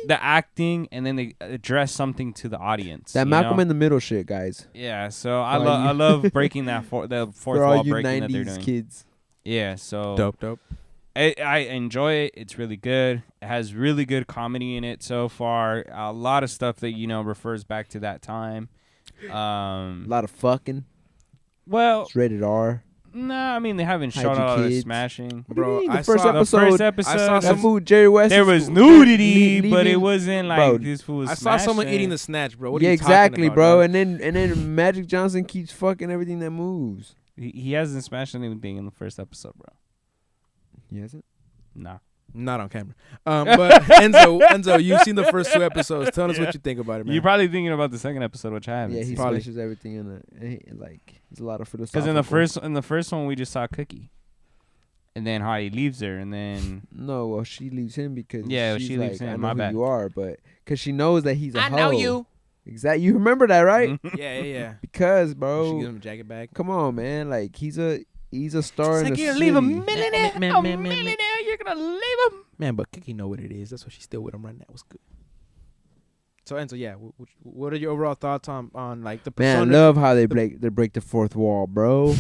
the acting and then they address something to the audience. That Malcolm in the Middle shit, guys. Yeah, so I love breaking the fourth wall breaking that they're doing. Kids. Yeah, so dope. I enjoy it. It's really good. It has really good comedy in it so far. A lot of stuff that refers back to that time. A lot of fucking. Well, it's rated R. Nah, I mean they haven't shown a lot of smashing, bro. The first episode, I saw that food Jerry West. There was nudity, but it wasn't like this food was. I saw someone eating the snatch, bro. What yeah, are you exactly, talking bro. about, and then Magic Johnson keeps fucking everything that moves. He hasn't smashed anything in the first episode, bro. He hasn't. Nah. Not on camera. But Enzo, you've seen the first 2 episodes. Tell us what you think about it, man. You're probably thinking about the second episode, which I haven't. Yeah, he seen. smashes everything in it. Like, it's a lot of philosophical. Because in the first one, we just saw Cookie, and then how he leaves her, and then no, well, she leaves him because she leaves him. I know My who bad. you are, but because she knows that he's a hoe. I know you. Exactly. You remember that, right? Yeah. Because, bro, She gives him a jacket bag. Come on, man. Like, he's a star in the you're gonna city. leave a millionaire. You're gonna leave him. Man, but Kiki know what it is. That's why she's still with him right now. What's good? So Enzo, yeah. What are your overall thoughts on like the persona? Man, I love how they break the fourth wall, bro.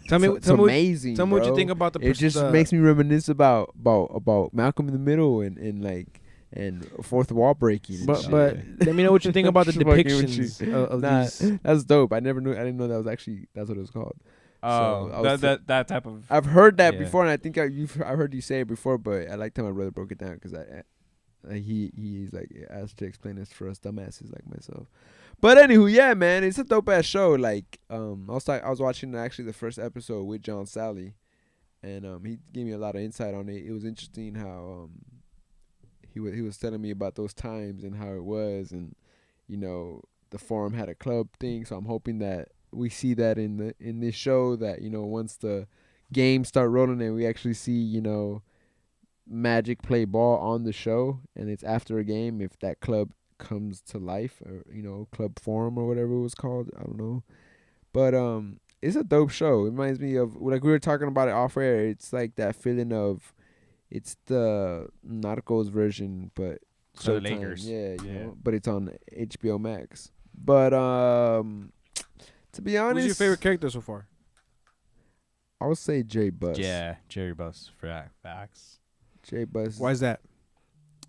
Tell me, it's amazing. Tell me what you think about the. It just makes me reminisce about Malcolm in the Middle and fourth wall breaking. But let me know what you think about the depictions of these. That's dope. I didn't know that's what it was called. Oh, that type of. I've heard that before, and I think I've heard you say it before, but I liked how my brother broke it down because Like he's like asked to explain this for us dumbasses like myself. But anywho, yeah, man, it's a dope ass show. Like I was watching actually the first episode with John Sally, and he gave me a lot of insight on it. It was interesting how he was telling me about those times and how it was, and the forum had a club thing. So I'm hoping that we see that in this show, that once the games start rolling and we actually see Magic play ball on the show, and it's after a game, if that club comes to life, or club forum or whatever it was called, I don't know. But it's a dope show. It reminds me of, like we were talking about it off air, it's like that feeling of, it's the Narcos version, but For the Showtime. Lakers. Yeah, you Yeah. know, but it's on HBO Max. But to be honest, Who's your favorite character so far? I would say Jay Buss. Yeah, Jerry Buss for facts. Jay Buss. Why is that?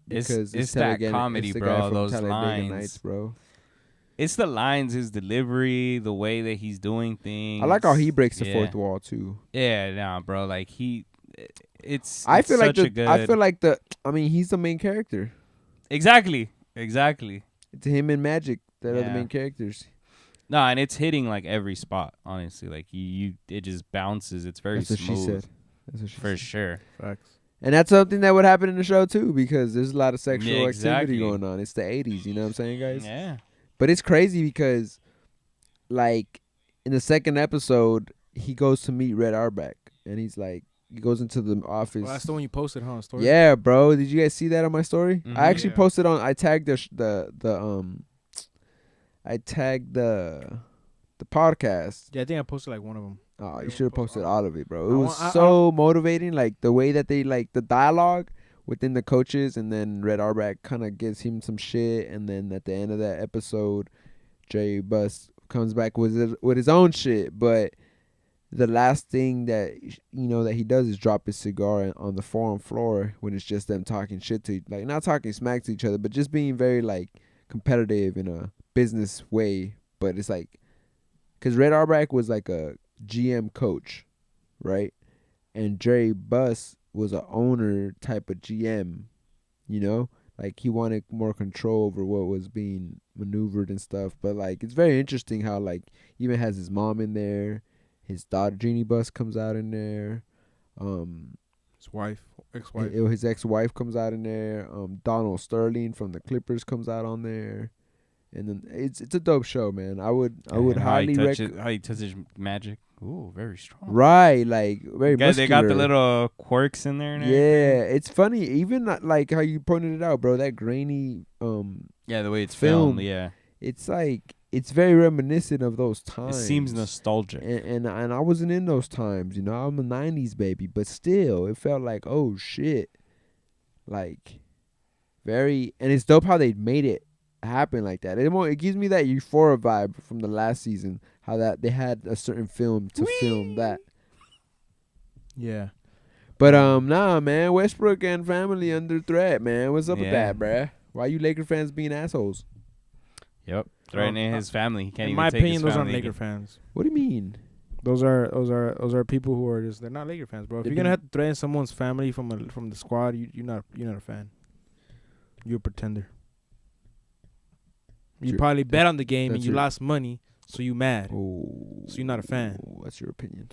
Because It's that comedy, it's the bro, guy from those Talladega lines. Nights, bro. It's the lines, his delivery, the way that he's doing things. I like how he breaks the Yeah. fourth wall too. Yeah, nah, bro. Like it's. I it's feel like such a good. he's the main character. Exactly. It's him and Magic that are the Yeah. main characters. No, and it's hitting like every spot. Honestly, like it just bounces. It's very That's what smooth. she said. That's what she For said. sure. Facts. And that's something that would happen in the show too, because there's a lot of sexual Yeah, exactly. activity going on. It's the 80s, you know what I'm saying, guys? Yeah. But it's crazy because, like, in the second episode, he goes to meet Red Auerbach, and he goes into the office. Well, that's the one you posted, huh? Story. Yeah, bro. Did you guys see that on my story? Mhm. I actually Yeah. posted I tagged I tagged the podcast. Yeah, I think I posted like one of them. Oh, Yeah, you should have we'll post posted all all of it, bro. It I was want- I- so motivating, like the way that they like the dialogue within the coaches, and then Red Auerbach kind of gives him some shit, and then at the end of that episode, Jay Buss comes back with his own shit. But the last thing that that he does is drop his cigar on the forum floor when it's just them talking shit to, like, not talking smack to each other, but just being very like competitive in a business way. But it's like, because Red Auerbach was like a GM coach, right? And Jerry Buss was a owner type of GM, like he wanted more control over what was being maneuvered and stuff. But like, it's very interesting how like even has his mom in there, his daughter Jeannie Buss comes out in there, His wife, ex-wife. his ex-wife comes out in there, Donald Sterling from the Clippers comes out on there. And then it's a dope show, man. I would highly recommend. How he touches Magic. Ooh, very strong. Right, like very Guys, they got the muscular. little quirks in there. And Yeah, everything. it's funny. Even like how you pointed it out, bro. That grainy, Yeah, the way it's Film. filmed. Yeah, it's like it's very reminiscent of those it times. seems nostalgic. And I wasn't in those times, I'm a '90s baby, but still, it felt like, oh shit, like very. And it's dope how they made it happen like that. It gives me that Euphoria vibe from the last season. How that they had a certain film to film that. Yeah. But nah, man, Westbrook and family under threat, man. What's up with Yeah. that, bruh? Why you Laker fans being assholes? Yep, threatening his family. He can't In even my take opinion, his those aren't family Laker again. fans. What do you mean? Those are people who are just, they're not Laker fans, bro. If They've you're gonna been- have to threaten someone's family from the squad, you're not a fan. You're a pretender. You Sure. probably bet on the game and that's you your- lost money, so you mad. Oh, So you're not a fan. What's your opinion?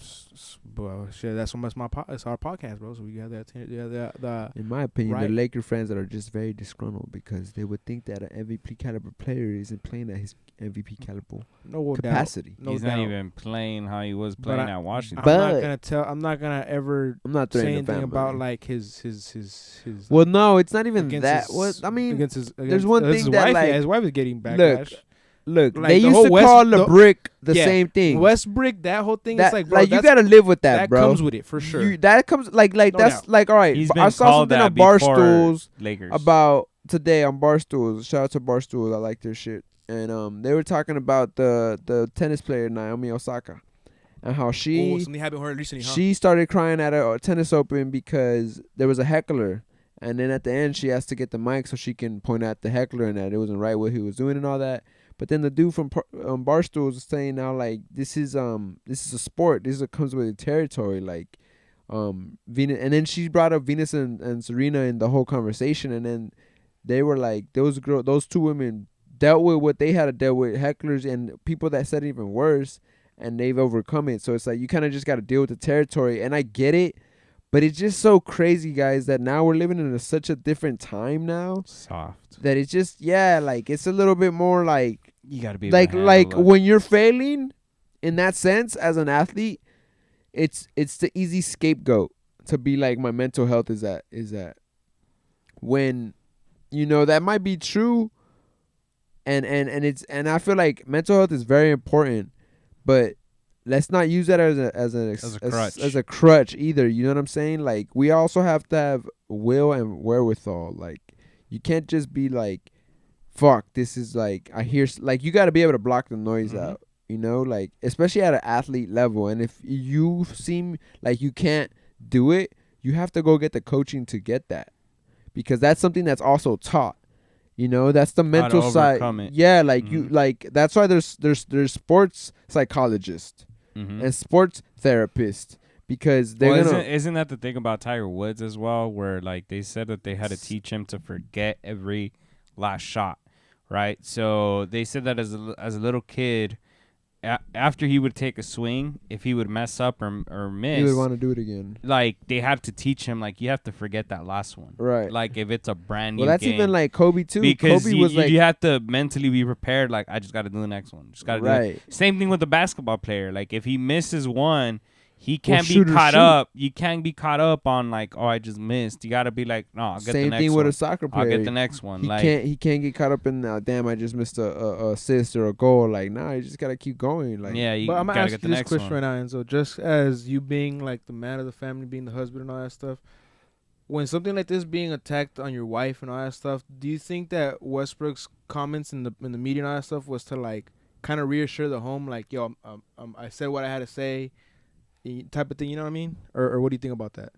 Bro, shit, that's it's our podcast, bro. So we got that. The In my opinion, Right. the Laker fans that are just very disgruntled because they would think that an MVP caliber player isn't playing at his MVP caliber no capacity. doubt. No He's doubt. not even playing how he was But playing I- at Washington. I'm not gonna ever I'm not say threatening anything the about family. like his. Well, no, it's not even against that. his- What I mean, against his. there's against- one his thing that, wife, like, yeah, his wife is getting backlash. look, like, they the used whole to West- call the- LeBrick the yeah, same thing. Westbrook, that whole thing. That, It's like, bro, you that's- gotta live with that, that bro. comes with it for sure. That comes like No that's doubt. like all right. He's I been saw called something that on before Barstools Lakers. about today on Barstools. Shout out to Barstools. I like their shit. And they were talking about the tennis player Naomi Osaka and how she something happened with her recently, huh? she started crying at a tennis open because there was a heckler, and then at the end she has to get the mic so she can point at the heckler and that it wasn't right what he was doing and all that. But then the dude from Barstools is saying now, like, this is a sport. Comes with the territory, like Venus. And then she brought up Venus and Serena in the whole conversation, and then they were like those two women dealt with what they had to deal with, hecklers and people that said even worse, and they've overcome it. So it's like you kind of just got to deal with the territory, and I get it, but it's just so crazy, guys, that now we're living in such a different time now. Soft. That it's just like it's a little bit more like You gotta be like when you're failing, in that sense as an athlete, it's the easy scapegoat to be like my mental health is at when that might be true. And I feel like mental health is very important, but let's not use that as a crutch either. You know what I'm saying? Like we also have to have will and wherewithal. Like you can't just be like, fuck, this is like I hear like you got to be able to block the noise out. Like especially at an athlete level. And if you seem like you can't do it, you have to go get the coaching to get that, because that's something that's also taught. That's the mental side. Yeah, like you like that's why there's sports psychologists and sports therapists, because they're isn't that the thing about Tiger Woods as well, where like they said that they had to teach him to forget every last shot, right? So they said that as a little kid, after he would take a swing, if he would mess up or miss, he would want to do it again. Like they had to teach him, like you have to forget that last one, right? Like if it's a brand new that's game. even like Kobe too. Because Kobe was you have to mentally be prepared. Like I just got to do the next one. Just got to do it. Same thing with the basketball player. Like if he misses one, he can't be caught up. You can't be caught up on like, oh, I just missed. You got to be like, no, I'll get the next one. Same thing with a soccer player. I'll get the next one. He can't get caught up in damn, I just missed a assist or a goal. Like, nah, you just gotta keep going. Like, yeah, you but I'm gotta gonna get ask the you this next question one. right now, and so just as you being like the man of the family, being the husband and all that stuff, when something like this being attacked on your wife and all that stuff, do you think that Westbrook's comments in the media and all that stuff was to like kind of reassure the home, like, yo, I said what I had to say, type of thing, you know what I mean? Or what do you think about that?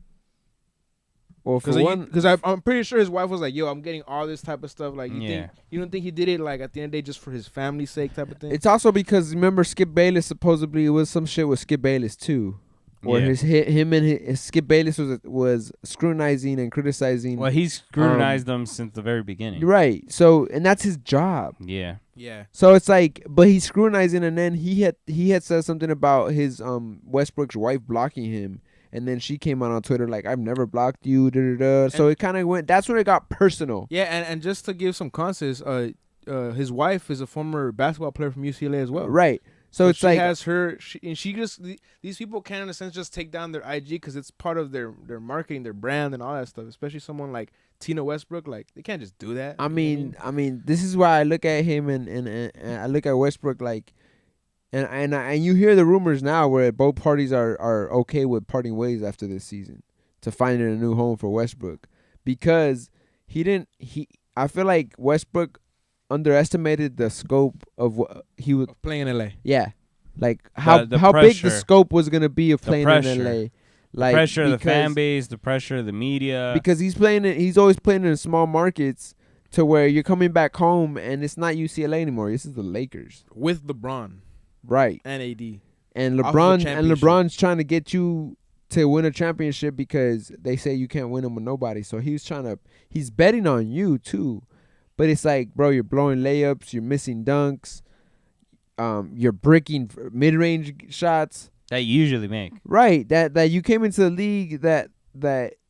Well, because I'm pretty sure his wife was like, yo, I'm getting all this type of stuff. Like, you don't think he did it like at the end of the day just for his family's sake type of thing? It's also because remember Skip Bayless supposedly it was some shit with Skip Bayless too. Where his Skip Bayless was scrutinizing and criticizing. Well, he's scrutinized them since the very beginning. Right. So, and that's his job. Yeah. Yeah. So it's like, but he's scrutinizing, and then he had said something about his Westbrook's wife blocking him, and then she came out on Twitter like, I've never blocked you. Da, da, da. So it kind of went. That's when it got personal. Yeah, and just to give some context, his wife is a former basketball player from UCLA as well. Right. So it's she like has her, she just these people can in a sense just take down their IG because it's part of their marketing, their brand, and all that stuff. Especially someone like Tina Westbrook, like they can't just do that. I mean, this is why I look at him and I look at Westbrook like, and you hear the rumors now where both parties are okay with parting ways after this season to finding a new home for Westbrook, because I feel like Westbrook underestimated the scope of what he was playing in LA. Yeah, like how big the scope was gonna be of playing in LA. Like the pressure of the fan base, the pressure of the media. Because he's always playing in small markets to where you're coming back home and it's not UCLA anymore. This is the Lakers with LeBron, right? And AD and LeBron's trying to get you to win a championship because they say you can't win them with nobody. So he's betting on you too. But it's like, bro, you're blowing layups, you're missing dunks, you're bricking mid-range shots that you usually make. Right, that you came into the league that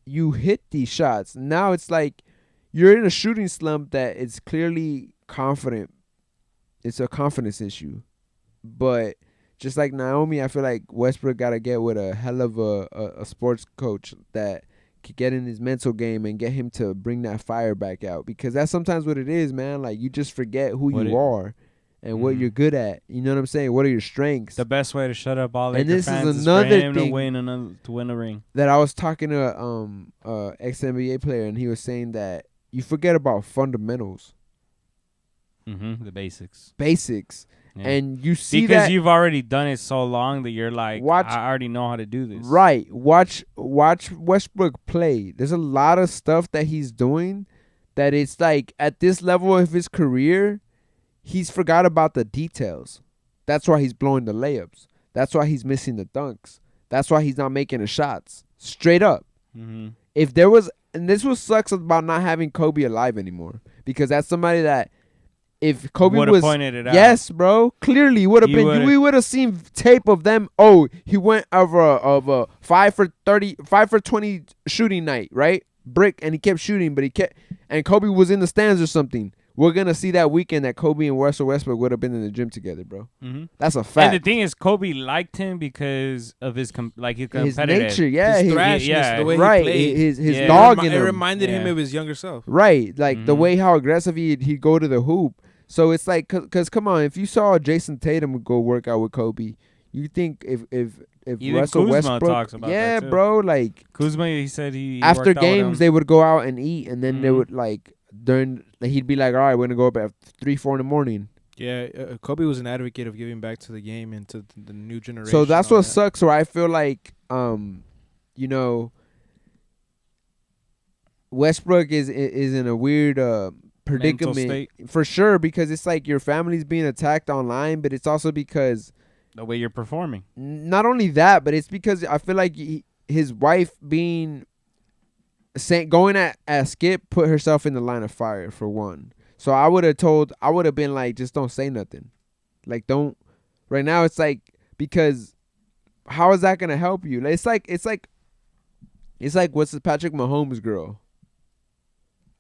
you hit these shots. Now it's like you're in a shooting slump that it's clearly confident. It's a confidence issue. But just like Naomi, I feel like Westbrook got to get with a hell of a sports coach that could get in his mental game and get him to bring that fire back out, because that's sometimes what it is, man. Like you just forget who you are and what you're good at. You know what I'm saying? What are your strengths? The best way to shut up all Laker fans is for him to win a ring. That I was talking to a ex NBA player, and he was saying that you forget about fundamentals. The basics. Yeah. And you see because you've already done it so long that you're like, I already know how to do this. Right. Watch Westbrook play. There's a lot of stuff that he's doing that it's like at this level of his career, he's forgot about the details. That's why he's blowing the layups. That's why he's missing the dunks. That's why he's not making the shots. Straight up. If there was, and this what sucks about not having Kobe alive anymore. because that's somebody that if Kobe Would've was pointed it out. yes, bro, clearly would have been. We would have seen tape of them. Oh, he went of a 5 for 20 shooting night, right? Brick, and he kept shooting, but and Kobe was in the stands or something. We're gonna see that weekend that Kobe and Russell Westbrook would have been in the gym together, bro. Mm-hmm. That's a fact. And the thing is, Kobe liked him because of his competitive. His nature, yeah, his thrashness, the way right, he played. his dog in It him. reminded him of his younger self. Right, like the way how aggressive he'd go to the hoop. So it's like, cause come on, if you saw Jason Tatum go work out with Kobe, you think if even Russell Kuzma Westbrook, talks about that too. bro, like Kuzma, he said he after worked out with games him. they would go out and eat, and then they would like he'd be like, all right, we're gonna go up at 3-4 in the morning. Yeah, Kobe was an advocate of giving back to the game and to the new generation. So that's what sucks. So I feel like, you know, Westbrook is in a weird predicament for sure, because it's like your family's being attacked online, but it's also because the way you're performing. Not only that, but it's because I feel like his wife going at Skip put herself in the line of fire for one. So I would have been like, just don't say nothing. Like, don't. Right now it's like, because how is that gonna help you? It's like what's the Patrick Mahomes girl?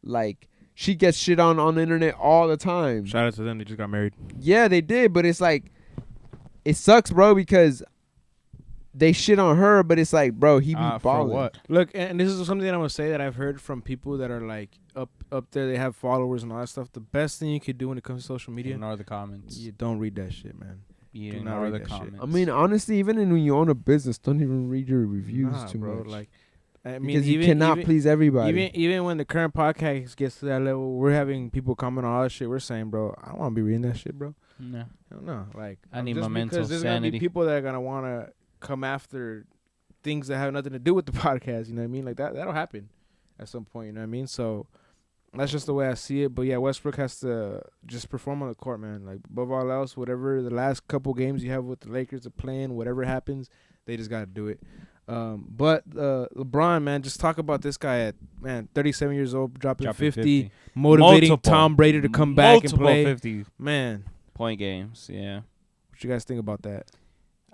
Like, she gets shit on the internet all the time. Shout out to them, they just got married. Yeah, they did, but it's like, it sucks, bro, because they shit on her, but it's like, bro, he be balling. For what? Look, and this is something that I'm gonna say that I've heard from people that are like up there. They have followers and all that stuff. The best thing you could do when it comes to social media, ignore the comments. You don't read that shit, man. You Do ignore not the read that shit. comments. I mean, honestly, even when you own a business, don't even read your reviews too bro, much. Like, I mean, because you cannot please everybody. Even when the current podcast gets to that level, we're having people comment on all that shit. We're saying, bro, I don't want to be reading that shit, bro. No. I don't know. Like, I need just my mental because there's gonna be sanity. people that are gonna want to come after things that have nothing to do with the podcast. You know what I mean? Like that'll happen at some point. You know what I mean? So that's just the way I see it. But yeah, Westbrook has to just perform on the court, man. Like, above all else, whatever the last couple games you have with the Lakers are playing, whatever happens, they just gotta do it. But LeBron, man, just talk about this guy at 37 years old, dropping 50, motivating Tom Brady to come back and play. 50 man, point games. Yeah. What you guys think about that?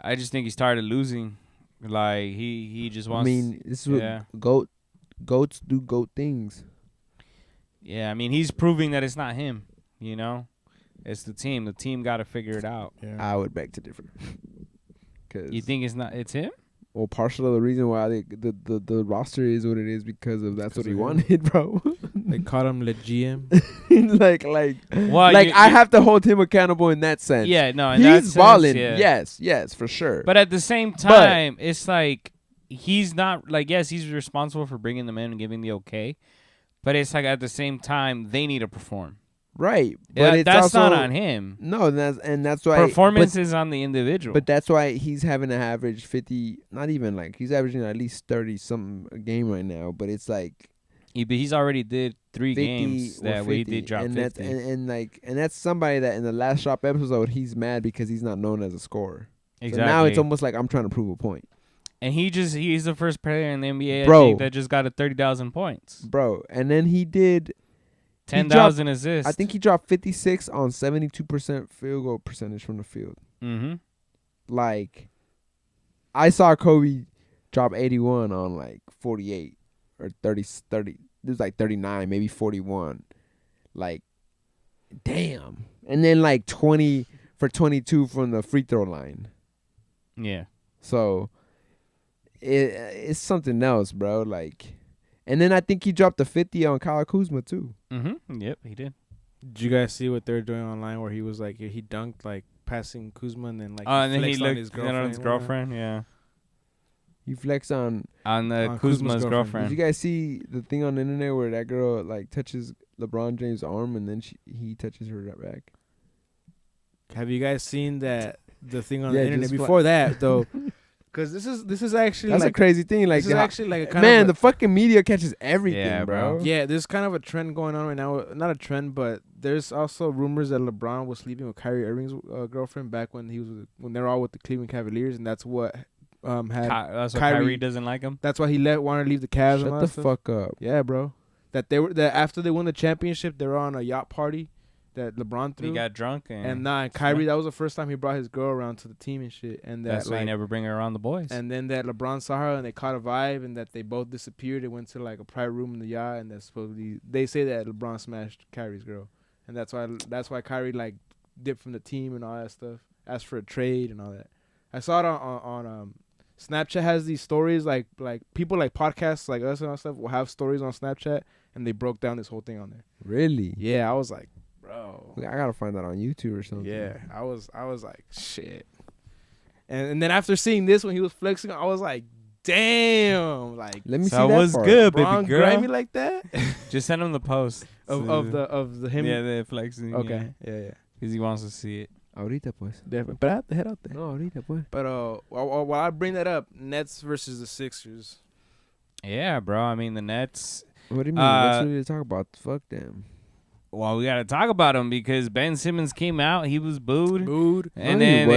I just think he's tired of losing. Like, he just wants. I mean, this is what goats do goat things. Yeah, I mean, he's proving that it's not him. You know, it's the team. The team got to figure it out. Yeah. I would beg to differ. You think it's him? Well, partial of the reason why the roster is what it is because of that's what he wanted, bro. They caught him the GM. I have to hold him accountable in that sense. Yeah, no, he's balling. Yeah. Yes, for sure. But at the same time, it's like he's not like, yes, he's responsible for bringing them in and giving the okay, but it's like at the same time they need to perform. Right, but it's that's also not on him. No, that's why performance is on the individual. But that's why he's having to average 50. Not even like he's averaging at least 30 something a game right now. But it's like, but he's already did 3 games that he did drop 50. And that's somebody that in the last drop episode he's mad because he's not known as a scorer. Exactly. So now it's almost like I'm trying to prove a point. And he's the first player in the NBA, bro, I think, that just got 30,000 points, bro. And then he did 10,000 assists. I think he dropped 56 on 72% field goal percentage from the field. Mm-hmm. Like, I saw Kobe drop 81 on like 48 or 30. It was like 39, maybe 41. Like, damn. And then like 20 for 22 from the free throw line. Yeah. So it's something else, bro. Like. And then I think he dropped the 50 on Kyle Kuzma, too. Mm-hmm. Yep, he did. Did you guys see what they're doing online where he was like, he dunked, like, passing Kuzma and then, like, and then he looked on his girlfriend? Yeah. He flexed on Kuzma's girlfriend. Did you guys see the thing on the internet where that girl, like, touches LeBron James' arm and then he touches her right back? Have you guys seen the thing on the internet before that, though? Because this is actually that's like a crazy thing. Like, this is actually like a kind man, of the fucking media catches everything, yeah, bro. Yeah, there's kind of a trend going on right now. Not a trend, but there's also rumors that LeBron was sleeping with Kyrie Irving's girlfriend back when they were all with the Cleveland Cavaliers, and that's what that's why Kyrie doesn't like him. That's why he wanted to leave the Cavs. Shut and all the that stuff. fuck up. Yeah, bro. that after they won the championship, they were on a yacht party that LeBron threw. He got drunk and Kyrie, that was the first time he brought his girl around to the team and shit. And that's why he never bring her around the boys. And then that LeBron saw her and they caught a vibe, and that they both disappeared. They went to like a private room in the yacht, and that's supposedly they say that LeBron smashed Kyrie's girl, and that's why Kyrie like dipped from the team and all that stuff, asked for a trade and all that. I saw it on Snapchat has these stories like people like podcasts like us and all stuff will have stories on Snapchat, and they broke down this whole thing on there. Really? Yeah, I was like, bro, I gotta find that on YouTube or something. Yeah, I was like, shit. And then after seeing this when he was flexing, I was like, damn, like let me see that that was part. good, LeBron baby girl. grimy like that Just send him the post of the him. Yeah, the flexing. Okay, yeah. Because he wants to see it. Ahorita pues. Definitely, but I have to head out there. No, ahorita pues. But while I bring that up, Nets versus the Sixers. Yeah, bro. I mean, the Nets. What do you mean? What's really to talk about? Fuck them. Well, we got to talk about him because Ben Simmons came out. He was booed. And No, he then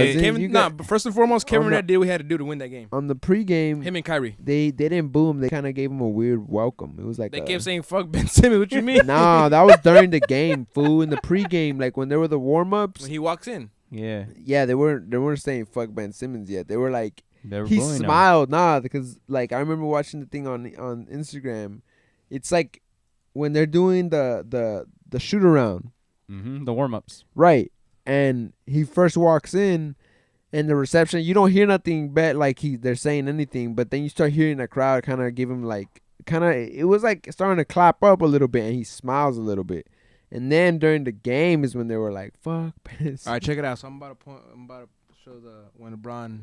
wasn't. But first and foremost, Kevin Durant did what he had to do to win that game. On the pregame, Him and Kyrie. they didn't boo him. They kind of gave him a weird welcome. It was like They kept saying, fuck Ben Simmons. What you mean? Nah, that was during the game, fool. In the pregame, like when there were the warm-ups. When he walks in. Yeah, they weren't saying fuck Ben Simmons yet. They were like, they were he booing him. smiled. Nah, because like I remember watching the thing on Instagram. It's like when they're doing the shoot around. The warm-ups. Right. And he first walks in, and the reception, you don't hear nothing but like they're saying anything, but then you start hearing the crowd kind of give him like, it was like starting to clap up a little bit, and he smiles a little bit. And then during the game is when they were like, fuck. All right, check it out. So I'm about to show when LeBron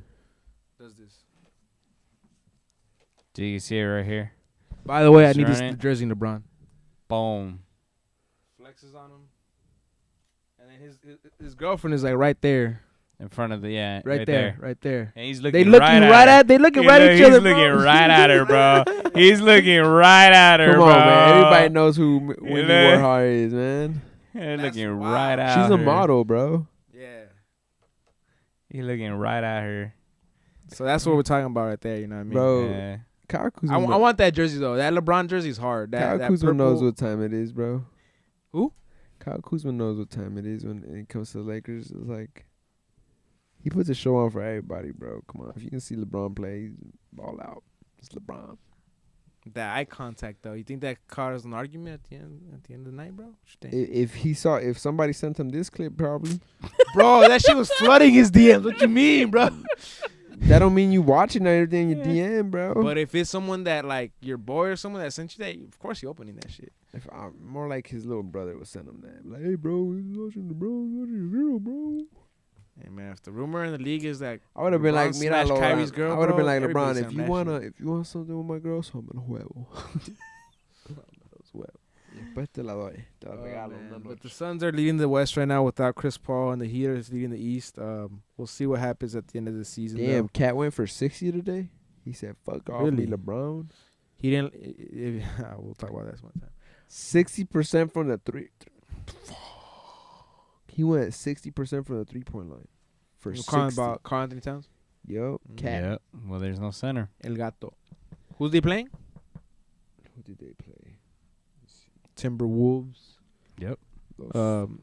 does this. Do you see it right here? By the way, I need Run the it. jersey LeBron. Boom. Flexes on him. And then his girlfriend is like right there. In front of the, Right there. And he's They looking looking right at her. they looking right at each other, He's looking right at her, bro. He's looking right at her, Come bro. on, man. Everybody knows who Wendy know? Warhart is, man. He's looking That's right wild. at She's her. a model, bro. Yeah. He's looking right at her. So that's what we're talking about right there, you know what I mean? Bro. Yeah. Kyle Kuzma, I want that jersey, though. That LeBron jersey is hard. Kyle That Kuzma knows purple- what time it is, bro. Who? Kyle Kuzma knows what time it is when it comes to the Lakers. It's like he puts a show on for everybody, bro. Come on, if you can see LeBron play, he's ball out. It's LeBron. That eye contact, though. You think that causes an argument at the end of the night, bro? What you think? If somebody sent him this clip, probably Bro, that shit was flooding his DMs. What you mean, bro? that don't mean you watching everything in your DM, bro. But if it's someone that, like, your boy or someone that sent you that, of course you opening that shit. If I'm more like his little brother would send him that, like, hey, bro, he's watching your girl, bro. Hey, man, if the rumor in the league is that I would have been like, LeBron mira, smashed Kyrie's girl, I would have been bro, like, everybody's LeBron, saying if you want something with my girl, some el huevo. Después te la doy. Te la regalo una but the noche. Suns are leading the West right now without Chris Paul, and the Heat is leading the East. We'll see what happens at the end of the season. Damn, though. Cat went for 60 today. He said, "Fuck off me, Really? LeBron." He didn't. We'll talk about that one time. 60% from the three. He went 60% from the 3-point line. For We're 60. calling about Karl Anthony Towns. Yo, Cat. Yeah. Well, there's no center. El Gato. Who's they playing? Who did they play? Timberwolves. Yep.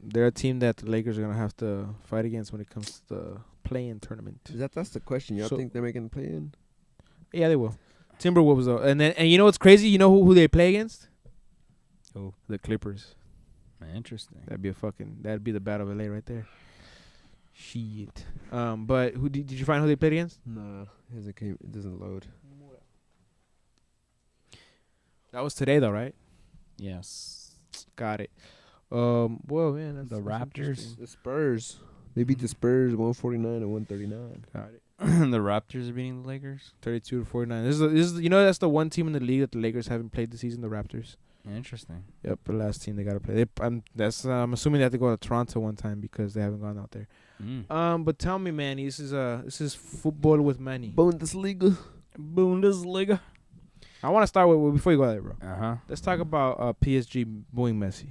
They're a team that the Lakers are gonna have to fight against when it comes to the play-in tournament. That's the question. Y'all So- think they're making the play in? Yeah, they will. Timberwolves though, and you know what's crazy? You know who they play against? Who? The Clippers. Interesting. That'd be the battle of LA right there. Shit. But who did you find who they played against? Nah, it doesn't load. That was today though, right? Yes. Got it. Well, man, that's The that's Raptors. interesting. The Spurs. They beat the Spurs 149 to 139. Got it. The Raptors are beating the Lakers. 32-49. This is you know that's the one team in the league that the Lakers haven't played this season. The Raptors. Interesting. Yep, the last team they gotta play. I'm assuming they have to go to Toronto one time because they haven't gone out there. But tell me, Manny, this is football with Manny. Bundesliga. Bundesliga. I want to start with before you go there, bro. Uh-huh. Let's talk about PSG booing Messi.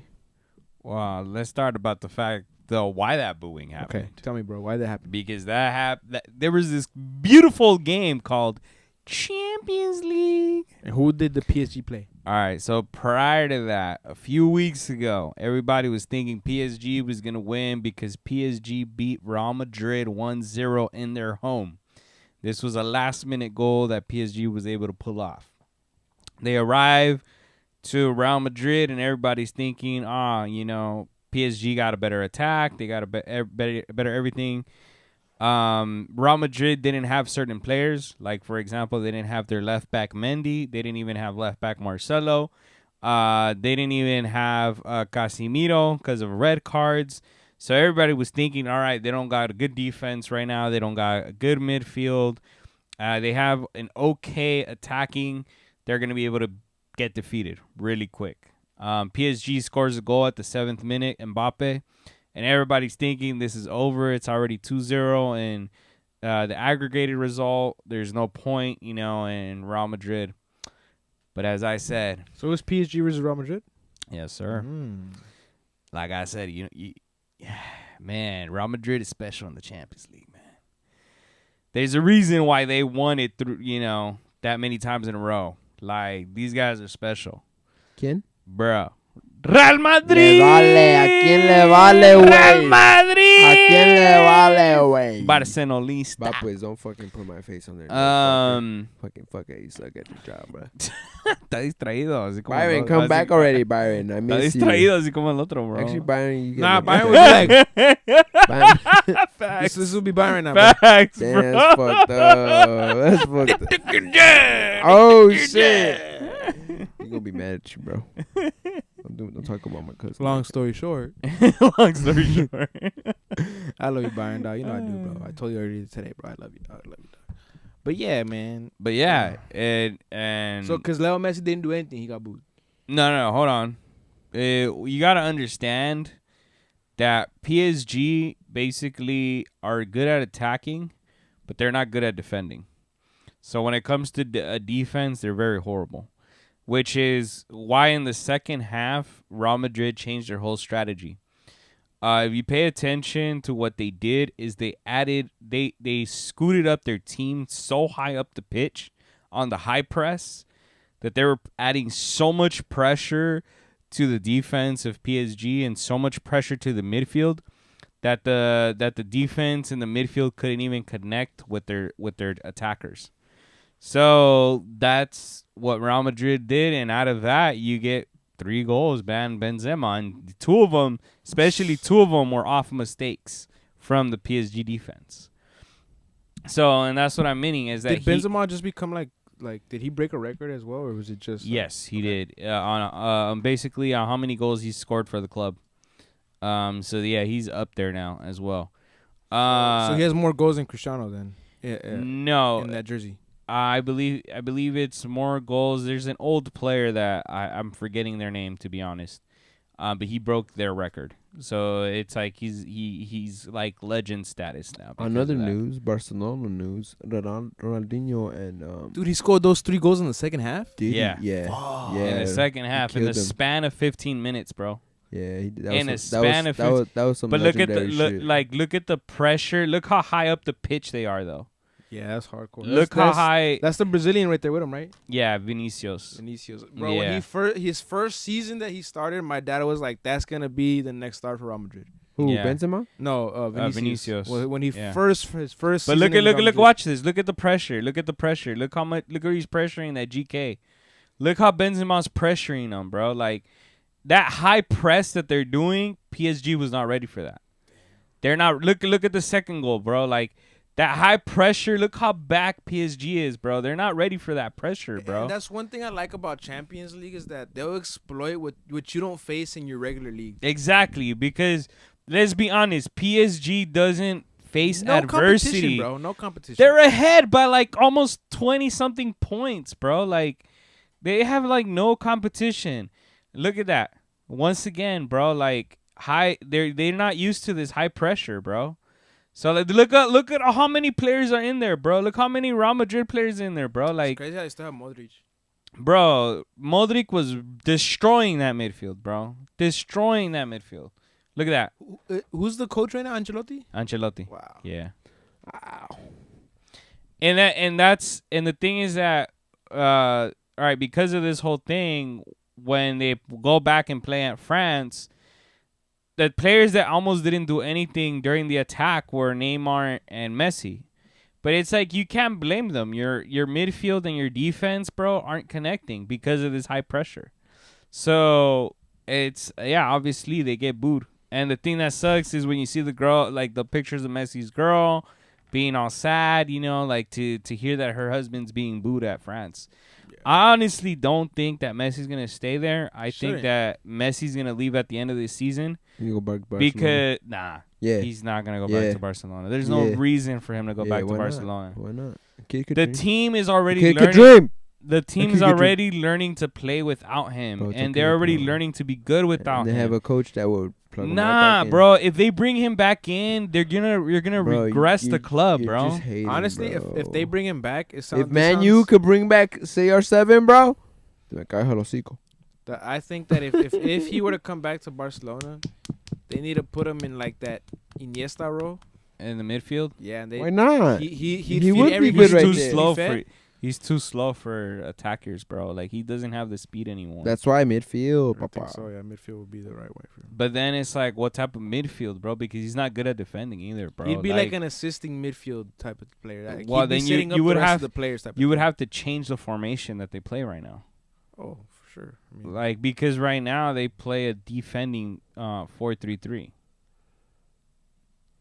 Well, let's start about the fact, though, why that booing happened. Okay, tell me, bro, why that happened? Because there was this beautiful game called Champions League. And who did the PSG play? All right, so prior to that, a few weeks ago, everybody was thinking PSG was going to win because PSG beat Real Madrid 1-0 in their home. This was a last-minute goal that PSG was able to pull off. They arrive to Real Madrid, and everybody's thinking, PSG got a better attack. They got a better everything. Real Madrid didn't have certain players. Like, for example, they didn't have their left back Mendy. They didn't even have left back Marcelo. They didn't even have Casemiro because of red cards. So everybody was thinking, all right, they don't got a good defense right now. They don't got a good midfield. They have an okay attacking. They're going to be able to get defeated really quick. PSG scores a goal at the 7th minute, Mbappe. And everybody's thinking this is over. It's already 2-0. And the aggregated result, there's no point, in Real Madrid. But as I said. So it was PSG versus Real Madrid? Yes, sir. Like I said, man, Real Madrid is special in the Champions League, man. There's a reason why they won it through, that many times in a row. Like, these guys are special. ¿Quién? Bro. Real Madrid. Le vale, ¿a quién le vale, güey? Real Madrid. ¿A quién le vale, güey? Barcelonista. But please don't fucking put my face on there. Fuck it, you suck at your job, bro. Está distraído, así como Byron, come back already, Byron. I Está miss distraído, así como el otro, bro. Actually, Byron, you Nah, get Byron was like, Byron. Facts. this will be Byron now. Bro. Facts, Damn, bro. that's fucked up. That's fucked up. Oh, shit. He's gonna be mad at you, bro. Don't talk about my cousin. Long story short. Long story short. I love you, Byron, dog. You know I do, bro. I told you already today, bro. I love you, dog. But yeah, man. But yeah, and So, because Leo Messi didn't do anything, he got booed. No, hold on. You got to understand that PSG basically are good at attacking, but they're not good at defending. So when it comes to defense, they're very horrible, which is why in the second half, Real Madrid changed their whole strategy. If you pay attention to what they did, is they scooted up their team so high up the pitch on the high press that they were adding so much pressure to the defense of PSG and so much pressure to the midfield that the defense and the midfield couldn't even connect with their attackers. So that's what Real Madrid did, and out of that you get 3 goals, man. Benzema, and 2 of them, especially 2 of them, were off mistakes from the PSG defense. So, and that's what I'm meaning is that did Benzema just become like did he break a record as well, or was it just? Yes, he did. On basically how many goals he scored for the club. So yeah, he's up there now as well. So he has more goals than Cristiano then. No, in that jersey. I believe it's more goals. There's an old player that I'm forgetting their name, to be honest. But he broke their record. So it's like he's like legend status now. Another news, Barcelona news, Ronaldinho and Dude, he scored those 3 goals in the second half? Yeah. Yeah. In the second half, in the span of 15 minutes, bro. Yeah, he did. That was some but legendary shit. look at the pressure. Look how high up the pitch they are, though. Yeah, that's hardcore. Look how high. That's the Brazilian right there with him, right? Yeah, Vinicius. Bro, when his first season that he started, my dad was like, that's going to be the next star for Real Madrid. Who, Benzema? No, Vinicius. Vinicius. When his first But season look, watch this. Look at the pressure. Look how much, look how he's pressuring that GK. Look how Benzema's pressuring him, bro. Like, that high press that they're doing, PSG was not ready for that. They're not, look at the second goal, bro. Like, that high pressure, look how back PSG is, bro. They're not ready for that pressure, bro. And that's one thing I like about Champions League is that they'll exploit what you don't face in your regular league. Exactly, because let's be honest, PSG doesn't face no adversity. Bro. No competition. They're ahead by like almost 20-something points, bro. Like, they have like no competition. Look at that. Once again, bro, like they're not used to this high pressure, bro. So like, look at how many players are in there, bro. Look how many Real Madrid players in there, bro. Like, it's crazy how they still have Modric. Bro, Modric was destroying that midfield, bro. Destroying that midfield. Look at that. Who's the coach right now? Ancelotti. Wow. Yeah. Wow. And the thing is that all right, because of this whole thing, when they go back and play at France, the players that almost didn't do anything during the attack were Neymar and Messi. But it's like you can't blame them. Your midfield and your defense, bro, aren't connecting because of this high pressure. So it's obviously they get booed. And the thing that sucks is when you see the girl, like the pictures of Messi's girl being all sad, like to hear that her husband's being booed at France. Yeah. I honestly don't think that Messi's going to stay there. I think that Messi's going to leave at the end of the season. You go back to Barcelona. Because, he's not going to go back to Barcelona. There's no reason for him to go back to Barcelona. Why not? The team is already learning. The team's already learning to play without him, and they're already learning to be good without him. They have a coach that will plug him right back in. Bro. If they bring him back in, you're gonna regress the club, bro. Honestly, him, bro. if they bring him back, it sounds. If Man U could bring back CR7, bro, I think that if he were to come back to Barcelona, they need to put him in like that Iniesta role in the midfield. Yeah, and why not? He would be good right there. He's too slow for attackers, bro. Like, he doesn't have the speed anymore. That's why midfield, papa. I think so, yeah. Midfield would be the right way for him. But then it's like, what type of midfield, bro? Because he's not good at defending either, bro. He'd be like an assisting midfield type of player. Like, well, then you would have to change the formation that they play right now. Oh, for sure. Like, because right now they play a defending 4-3-3.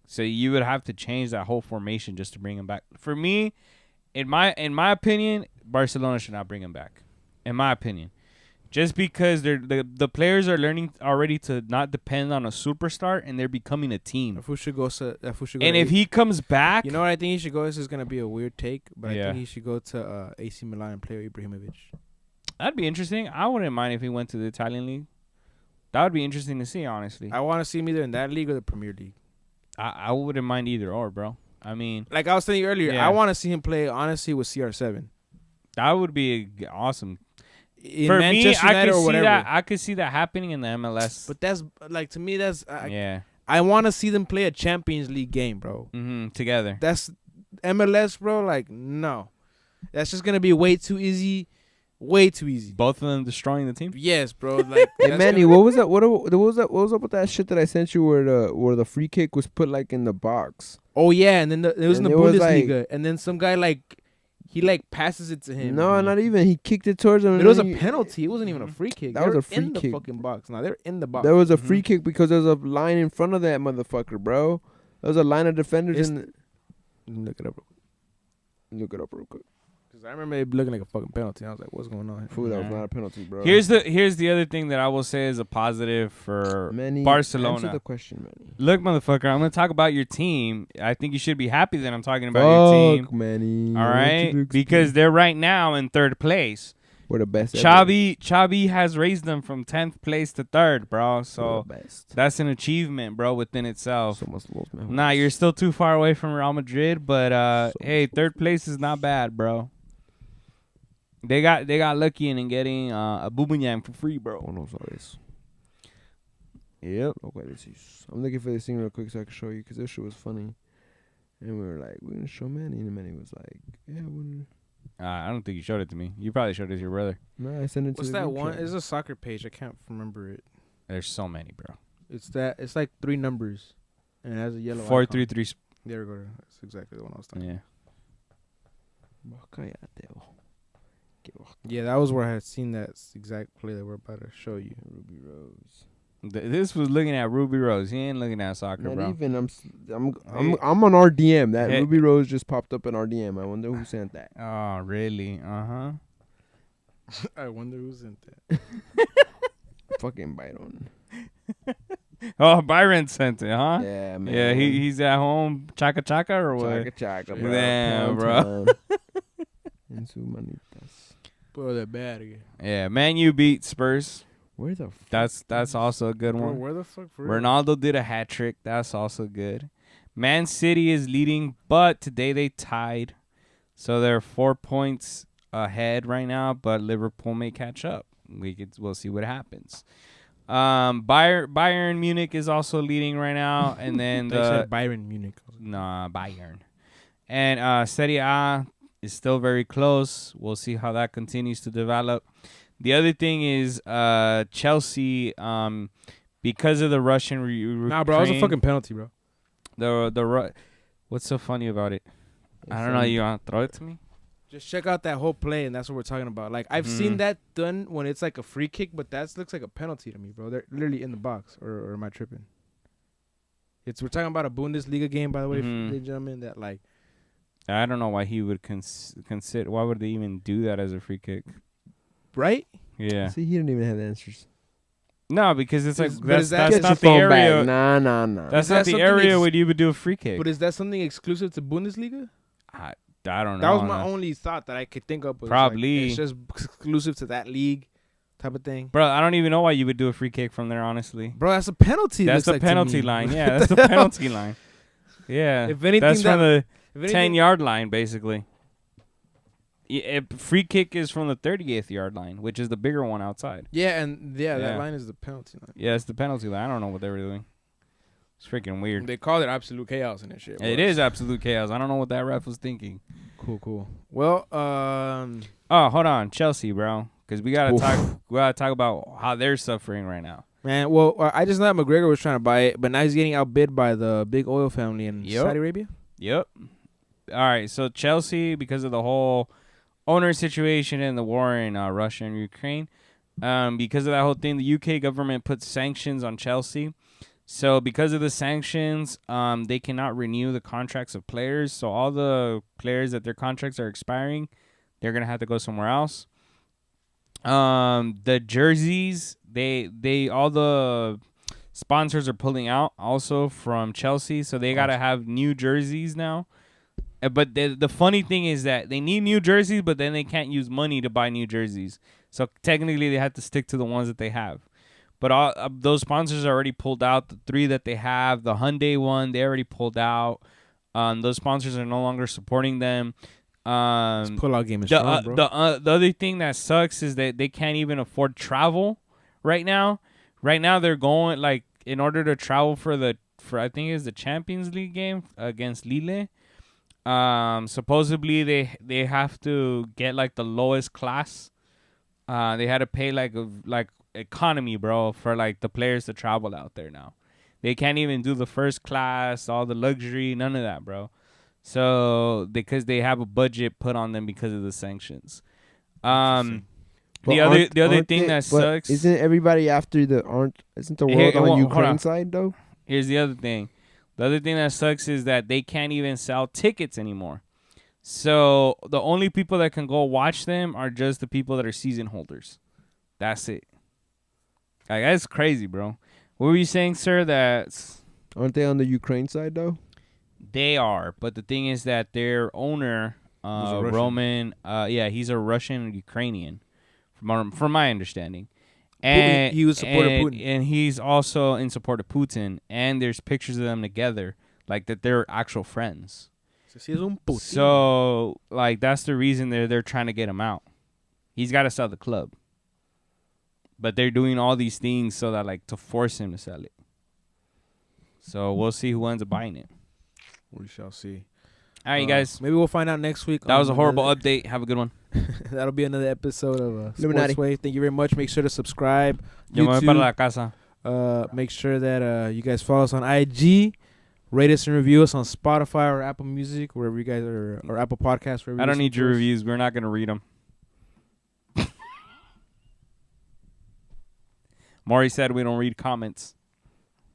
So you would have to change that whole formation just to bring him back. For me, in my opinion, Barcelona should not bring him back. In my opinion, just because the players are learning already to not depend on a superstar, and they're becoming a team. If he comes back, you know what I think he should go. This is gonna be a weird take, but I think he should go to AC Milan and play with Ibrahimovic. That'd be interesting. I wouldn't mind if he went to the Italian league. That would be interesting to see, honestly. I want to see him either in that league or the Premier League. I wouldn't mind either or, bro. I mean, like I was telling you earlier, I want to see him play honestly with CR7. That would be awesome. In for Manchester me, United I could see that happening in the MLS. But that's like to me, that's I want to see them play a Champions League game, bro. Together. That's MLS, bro. Like no, that's just gonna be way too easy. Way too easy. Both of them destroying the team? Yes, bro. Like, hey, Manny, what was that? What was up with that shit that I sent you where the free kick was put like in the box? Oh yeah, and then it was in the Bundesliga, and then some guy he passes it to him. No, not even. He kicked it towards him. It was a penalty. It wasn't even a free kick. That was a free kick. In the fucking box. No, they're in the box. There was a free kick because there was a line in front of that motherfucker, bro. There was a line of defenders. Look it up real quick. I remember it looking like a fucking penalty. I was like, what's going on here? Fool, that was not a penalty, bro. Here's the other thing that I will say is a positive for Barcelona. Answer the question, Manny. Look, motherfucker, I'm going to talk about your team. I think you should be happy that I'm talking about your team. Manny. All right? Because they're right now in third place. We're the best Xavi has raised them from 10th place to 3rd, bro. So that's an achievement, bro, within itself. Nah, you're still too far away from Real Madrid, but hey, 3rd place is not bad, bro. They got lucky in getting a Bubanyang for free, bro. Yep. I'm looking for this thing real quick so I can show you because this shit was funny. And we were like, we're going to show Manny. And Manny was like, yeah, I don't think you showed it to me. You probably showed it to your brother. No, I sent it to What's that one? It's a soccer page. I can't remember it. There's so many, bro. It's like 3 numbers. And it has a yellow 4-3-3. There we go. That's exactly the one I was talking about. Yeah, that was where I had seen that exact play that we're about to show you. Ruby Rose. This was looking at Ruby Rose. He ain't looking at soccer, Not bro. Even I'm on RDM. That Ruby Rose just popped up in RDM. I wonder who sent that. Oh, really? Uh-huh. I wonder who sent that. Fucking Byron. Oh, Byron sent it, huh? Yeah, man. Yeah, he's at home. Chaka chaka or what? Chaka, bro. Damn, bro. En su manitas. Bro, they're bad again. Yeah, Man U beat Spurs. Where the fuck? That's also a good one. Where the fuck? Ronaldo did a hat trick. That's also good. Man City is leading, but today they tied. So they're 4 points ahead right now, but Liverpool may catch up. We'll see what happens. Bayern Munich is also leading right now, and then they said Bayern Munich. Nah, Bayern. And Serie A, is still very close. We'll see how that continues to develop. The other thing is Chelsea, because of the Russian Nah, bro, it was a fucking penalty, bro. What's so funny about it? I don't know. You want to throw it to me? Just check out that whole play, and that's what we're talking about. Like, I've seen that done when it's like a free kick, but that looks like a penalty to me, bro. They're literally in the box, or am I tripping? We're talking about a Bundesliga game, by the way, ladies and gentlemen, that, like... I don't know why he would consider... Why would they even do that as a free kick? Right? Yeah. See, he didn't even have answers. No, because it's like... But That's not the area... Nah. That's not the area where you would do a free kick. But is that something exclusive to Bundesliga? I don't know. That was my only thought that I could think of. Probably. Like, it's just exclusive to that league type of thing. Bro, I don't even know why you would do a free kick from there, honestly. Bro, that's a penalty. That's the penalty line. Yeah, that's the penalty line. Yeah. If anything, that's from the 10-yard line, basically. Free kick is from the 38th yard line, which is the bigger one outside. Yeah, and that line is the penalty line. Yeah, it's the penalty line. I don't know what they were doing. It's freaking weird. They called it absolute chaos and that shit. It is absolute chaos. I don't know what that ref was thinking. Cool. Well, hold on, Chelsea, bro, because we gotta talk. We gotta talk about how they're suffering right now. Man, well, I just thought McGregor was trying to buy it, but now he's getting outbid by the big oil family in Saudi Arabia. Yep. All right, so Chelsea, because of the whole owner situation and the war in Russia and Ukraine, because of that whole thing, the UK government put sanctions on Chelsea. So because of the sanctions, they cannot renew the contracts of players. So all the players that their contracts are expiring, they're gonna have to go somewhere else. The jerseys, they all the sponsors are pulling out also from Chelsea, so they gotta have new jerseys now. But the funny thing is that they need new jerseys, but then they can't use money to buy new jerseys. So technically, they have to stick to the ones that they have. But all those sponsors already pulled out. The 3 that they have, the Hyundai one, they already pulled out. Those sponsors are no longer supporting them. This pull-out game is strong, bro. The other thing that sucks is that they can't even afford travel right now. Right now, they're going, like, in order to travel for I think it's the Champions League game against Lille. Supposedly, they have to get, like, the lowest class. They had to pay, like economy, bro, for like the players to travel out there now. They can't even do the first class, all the luxury, none of that, bro. So because they have a budget put on them because of the sanctions. The other thing that sucks, isn't everybody after isn't the world on Ukraine side though? Here's the other thing. The other thing that sucks is that they can't even sell tickets anymore. So the only people that can go watch them are just the people that are season holders. That's it. Like, that's crazy, bro. What were you saying, sir? Aren't they on the Ukraine side though? They are, but the thing is that their owner, Roman, he's a Russian Ukrainian, from my understanding, and he was supporting Putin, and he's also in support of Putin. And there's pictures of them together, like that they're actual friends. So, like, that's the reason they're trying to get him out. He's got to sell the club. But they're doing all these things so that, like, to force him to sell it. So we'll see who ends up buying it. We shall see. All right, you guys. Maybe we'll find out next week. That was a horrible update. Have a good one. That'll be another episode of Sports Wave. Thank you very much. Make sure to subscribe. Yo me voy para la casa. Make sure that you guys follow us on IG. Rate us and review us on Spotify or Apple Music, wherever you guys are, or Apple Podcasts. I don't need your reviews. We're not going to read them. Maury said we don't read comments.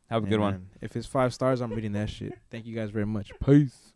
Have a good one. If it's 5 stars, I'm reading that shit. Thank you guys very much. Peace.